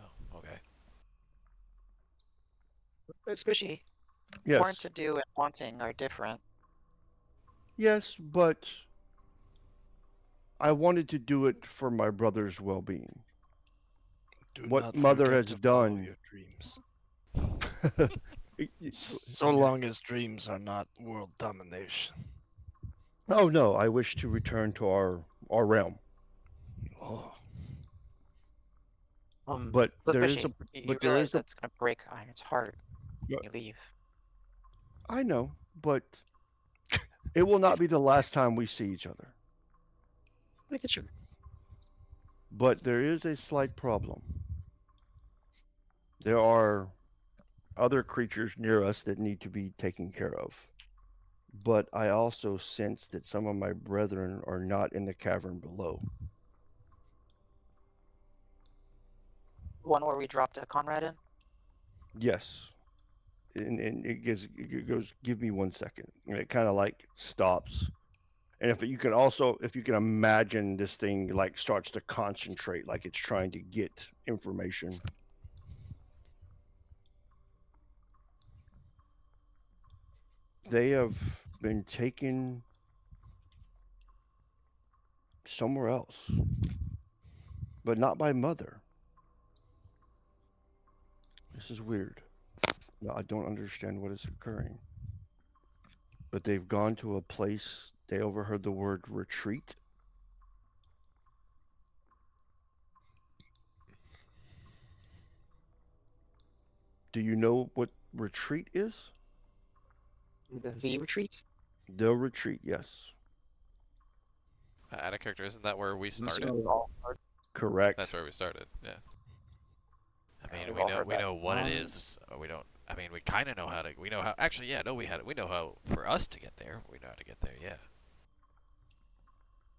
Oh, okay. Squishy. Yes. Born to do and wanting are different. Yes, but I wanted to do it for my brother's well-being. Do What not mother forget has to follow done. your dreams. So Yeah. long as dreams are not world domination. Oh no, I wish to return to our realm. Oh, But So there is Squishy, a you but there realize is a that's gonna break Iron's heart Yeah, when you leave. I know, but it will not be the last time we see each other. Look at you. But there is a slight problem. There are other creatures near us that need to be taken care of. But I also sense that some of my brethren are not in the cavern below. One where we dropped a Conrad in? Yes. And it goes, give me 1 second. And it kind of like stops. And if you can also, if you can imagine this thing like starts to concentrate, like it's trying to get information. They have been taken somewhere else, but not by mother. This is weird. No, I don't understand what is occurring. But they've gone to a place, they overheard the word retreat. Do you know what retreat is? The retreat? The retreat, yes. Out of character, isn't that where we I'm started? assuming we've all heard, Correct. That's where we started. Yeah. I mean, we've we all know heard we that. know what it is. We don't. I mean, we kind of know how to. We know how. Actually, yeah. No, we had it. We know how for us to get there. We know how to get there. Yeah.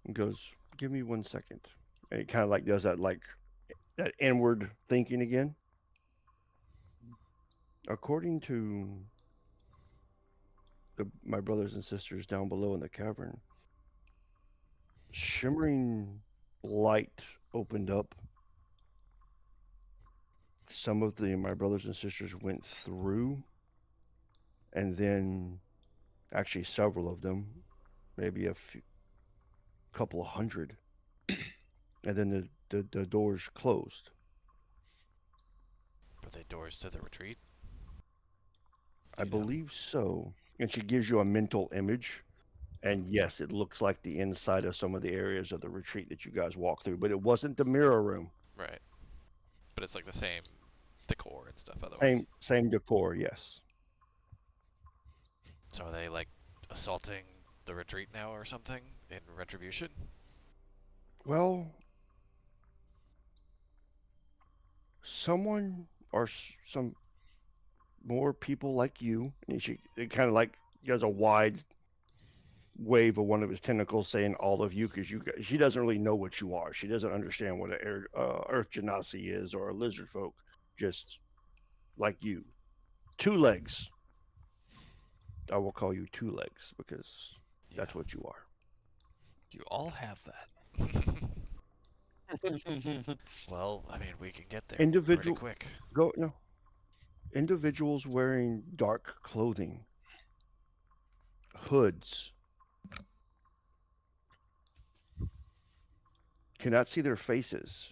He goes, give me 1 second. And it kind of like does that like that inward thinking again. According to my brothers and sisters down below in the cavern, shimmering light opened up. Some of my brothers and sisters went through, and then actually several of them, maybe couple of hundred, and then the doors closed. Were they doors to the retreat? I Do you know? believe so. And she gives you a mental image. And yes, it looks like the inside of some of the areas of the retreat that you guys walked through, but it wasn't the mirror room. Right. But it's like the same decor and stuff. Otherwise. Same decor, yes. So are they like assaulting the retreat now or something in retribution? Well, someone or some more people like you, and it kind of like does a wide wave of one of his tentacles saying all of you because she doesn't really know what you are. She doesn't understand what a earth genasi is or a lizard folk, just like you. Two legs. I will call you two legs because that's what you are. You all have that. Well, I mean, we can get there pretty Individual quick. go no. Individuals wearing dark clothing, hoods, cannot see their faces.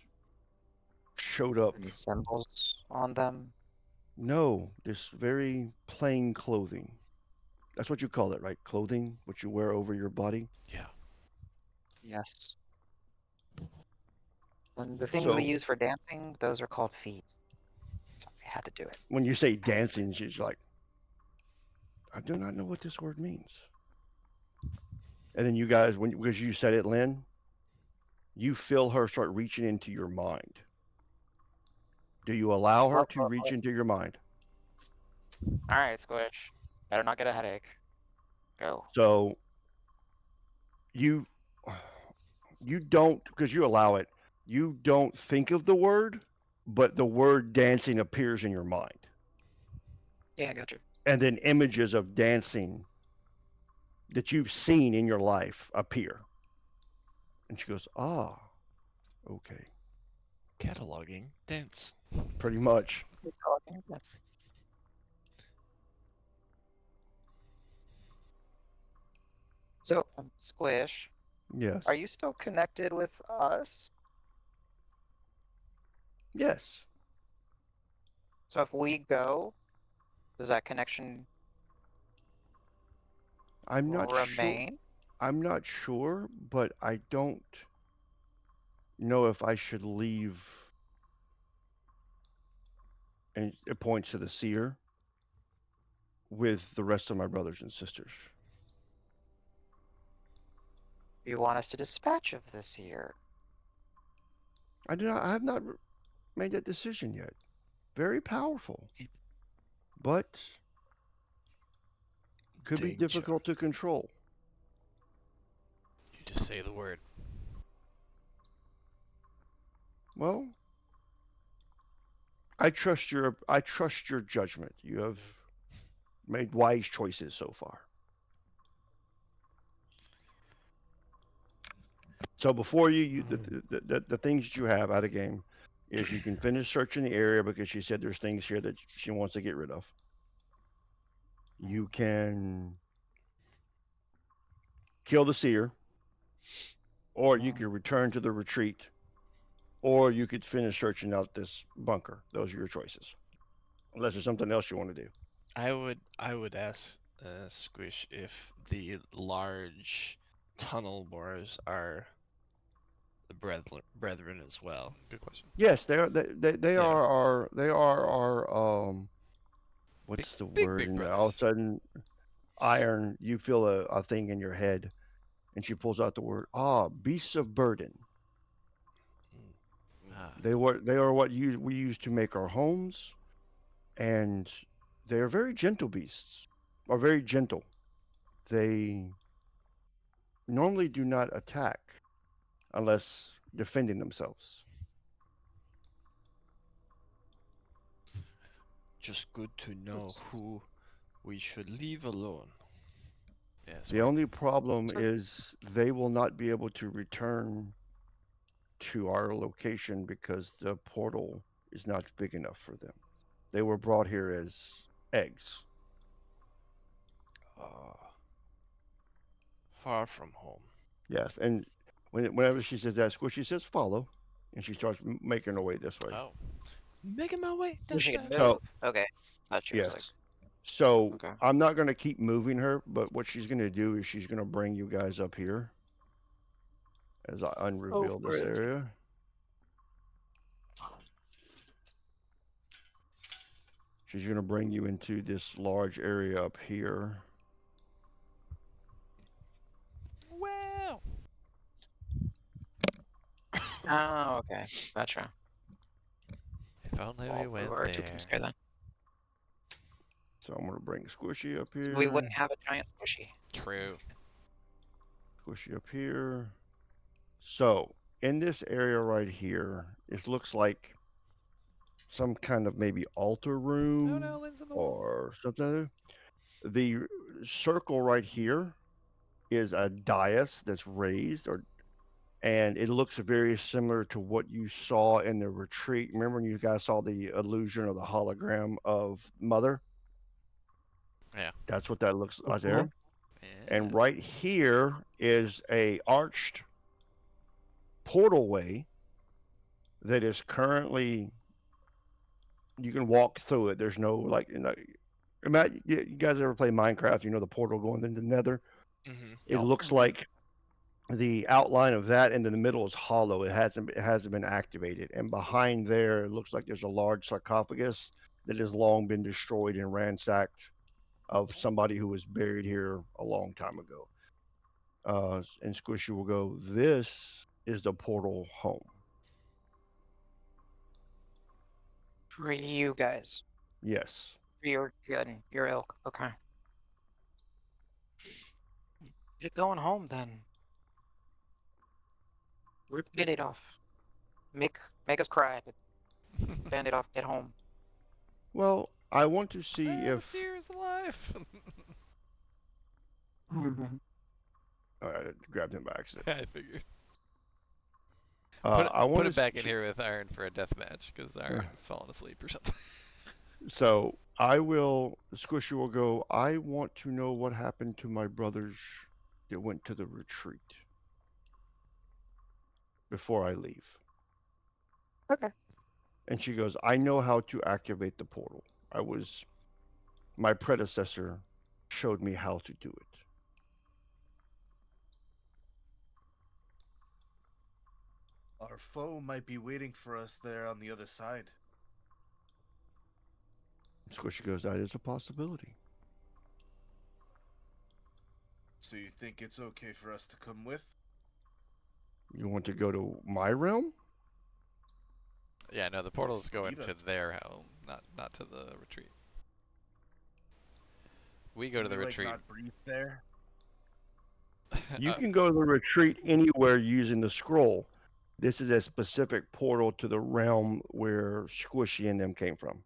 Showed up. Any symbols on them? No, this very plain clothing. That's what you call it, right? Clothing, what you wear over your body. Yeah. Yes. And the things we So use for dancing, those are called feet. So I had to do it. when you say dancing, she's like, I do not know what this word means. And then you guys, because you said it, Lynn, you feel her start reaching into your mind. Do you allow her to reach into your mind? Alright, Squish. Better not get a headache. Go. So you you don't, because you allow it, you don't think of the word, but the word dancing appears in your mind. Yeah, I got you. And then images of dancing that you've seen in your life appear. And she goes, ah, okay, Cataloging dance. pretty much. That's... So, Squish, Yes. are you still connected with us? Yes. So if we go, does that connection I'm not sure. remain? I'm not sure, but I don't know if I should leave. And it points to the seer with the rest of my brothers and sisters. Do you want us to dispatch of this here? I have not made that decision yet. Very powerful. but could be Danger. difficult to control. You just say the word. Well, I trust your judgment. You have made wise choices so far. So before you the things that you have out of game is you can finish searching the area because she said there's things here that she wants to get rid of. You can kill the seer, or you can return to the retreat, or you could finish searching out this bunker. Those are your choices. Unless there's something else you want to do. I would ask Squish if the large tunnel bores are the brethren as well. Good question. Yes, they Yeah. are Big, what's the big, word? big And all of a brothers. sudden, Iron, you feel a thing in your head, and she pulls out the word. Ah, beasts of burden. Mm. Ah, They are what we use to make our homes, and they are very gentle beasts. Are very gentle. They normally do not attack unless defending themselves. Just good to know who we should leave alone. yeah, The smart. only problem is they will not be able to return to our location because the portal is not big enough for them. They were brought here as eggs. Uh, far from home. Yes, and whenever she says that, Squishy says follow, and she starts making her way this way. Oh, Making my way. So Da, she da, can da. So move. Okay. Thought she was like, yes, so okay. I'm not going to keep moving her, but what she's going to do is she's going to bring you guys up here as I Oh, unreveal for this it. area. She's going to bring you into this large area up here. wow. Oh, okay. Gotcha. If only we Well, we went were too there. scared then. So I'm going to bring Squishy up We wouldn't here, have a giant squishy. True. Squishy up here. So in this area right here, it looks like some kind of maybe altar Oh no, room Lynn's in the wall. or something. The circle right here is a dais that's raised, or and it looks very similar to what you saw in the retreat. Remember when you guys saw the illusion of the hologram of Mother? Yeah. That's what that looks like Uh-huh. there. Yeah. And right here is a arched portal way that is currently you can walk through it. There's no like Matt, you guys ever play Minecraft? You know the portal going into the Nether. Mm-hmm. It Yup. looks like the outline of that, and in the middle is hollow. It hasn't been activated, and behind there it looks like there's a large sarcophagus that has long been destroyed and ransacked of somebody who was buried here a long time ago. And Squishy will go. This is the portal home. For you guys. Yes. For your good and your ilk. Okay. You're going home then. Rip the Band-Aid off. Make us cry, but Band-Aid off, get home. Well, I want to see Ah, the if. seer's alive. All right, I grabbed him by accident. I figured. Put it I put want it back in to. here with Iron for a death match because Iron's fallen asleep or something. So I will. Squishy will go. I want to know what happened to my brothers that went to the retreat before I leave. Okay. And she goes, I know how to activate the portal. My predecessor showed me how to do it. Our foe might be waiting for us there on the other side. Squishy goes, that is a possibility. So you think it's okay for us to come with? You want to go to my realm? Yeah, no, the portal's going Lead to us. their home, not to the retreat. We go to the like, retreat. not breathe there? You Uh, can go to the retreat anywhere using the scroll. This is a specific portal to the realm where Squishy and them came from.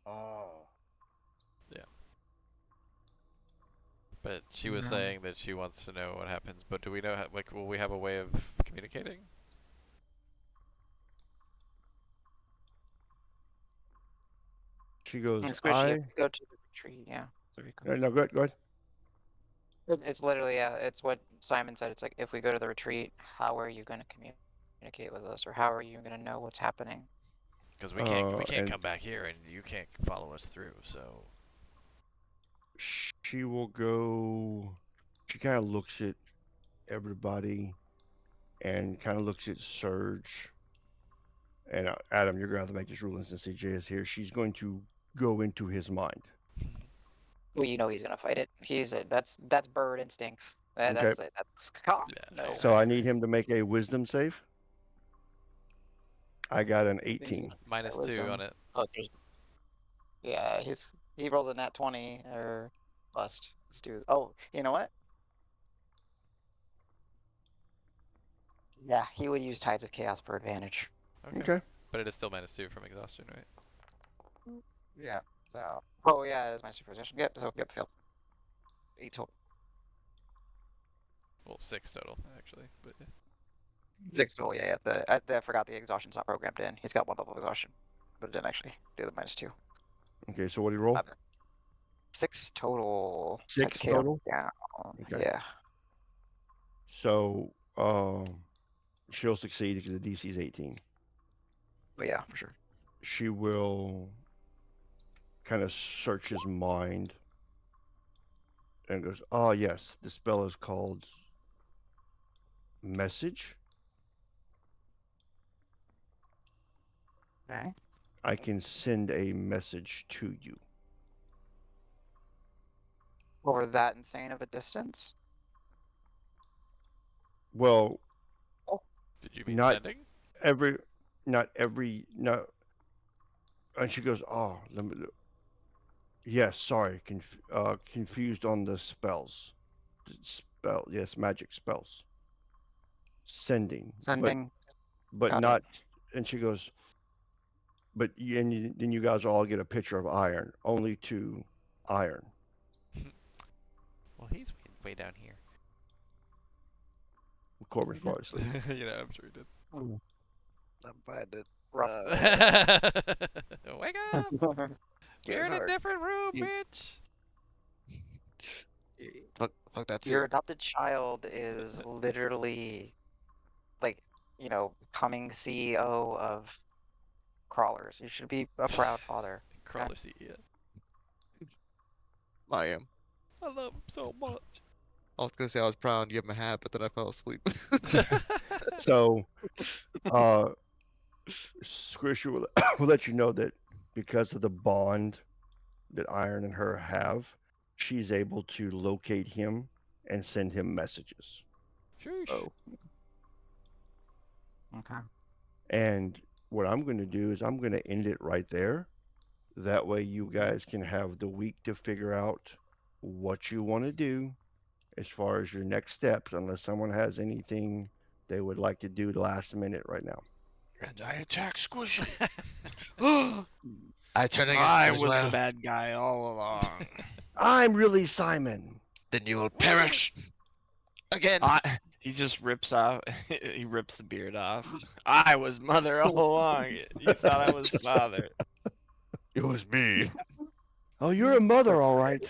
Oh. but she was No. saying that she wants to know what happens. But do we know? Like, will we have a way of communicating? She goes, And Squishy, if you go to the retreat, yeah. So we No, go ahead, go ahead. It's literally, it's what Simon said. It's like, if we go to the retreat, how are you going to communicate with us, or how are you going to know what's happening? Because we can't And come back here, and you can't follow us through. So she will go. She kind of looks at everybody and kind of looks at Surge. And Adam, you're going to have to make this ruling since CJ is here. She's going to go into his mind. Well, you know he's going to fight it. That's bird instincts. Okay. That's cock. Yeah, No. So I need him to make a wisdom save. I got an 18. -2 Wisdom. on it. Oh, yeah, he rolls a nat 20 or bust. Let's do. Oh, you know what? Yeah, he would use Tides of Chaos for advantage. Okay. Okay. But it is still -2 from exhaustion, right? Yeah. So. Oh yeah, it is my superstition. Yep. So yep, failed. 8 total. Well, 6 total actually. But yeah. 6 total. Yeah. I forgot the exhaustion's not programmed in. He's got 1 level of exhaustion, but it didn't actually do the -2. Okay, so what do you roll? 6 total. Tides 6 of Chaos total? down. Okay. Yeah. So she'll succeed because the DC is 18. But yeah, for sure. She will kind of search his mind and goes, "Oh yes, the spell is called Message. Okay. I can send a message to you." Or that insane of a distance. Well, Did you mean not sending? every, no. And she goes, "Oh, yes, sorry, confused on the spells. Yes, magic spells. Sending, Sending. but Got not." it. And she goes, then you guys all get a picture of Iron, only to Iron. Well, he's way down here. Corbin's probably asleep. You know, I'm sure he did. I'm finding. Rough. Wake up! You're in a different room, You- bitch. Fuck that Your seal. adopted child is literally, like, becoming CEO of Crawlers. You should be a proud father. Crawler seat, yeah. I am. I love him so much. I was gonna say I was proud and give him a hat, but then I fell asleep. So, Squishy will let you know that because of the bond that Iron and her have, she's able to locate him and send him messages. Shoosh. Oh. Okay. And what I'm going to do is I'm going to end it right there. That way, you guys can have the week to figure out what you want to do as far as your next steps, unless someone has anything they would like to do last minute right now. And I attack Squishy. I turn against I you was as well. the bad guy all along. I'm really Simon. Then you will perish again. He just rips off. He rips the beard off. I was mother all along. You thought I was father. It was me. Oh, you're a mother, all right.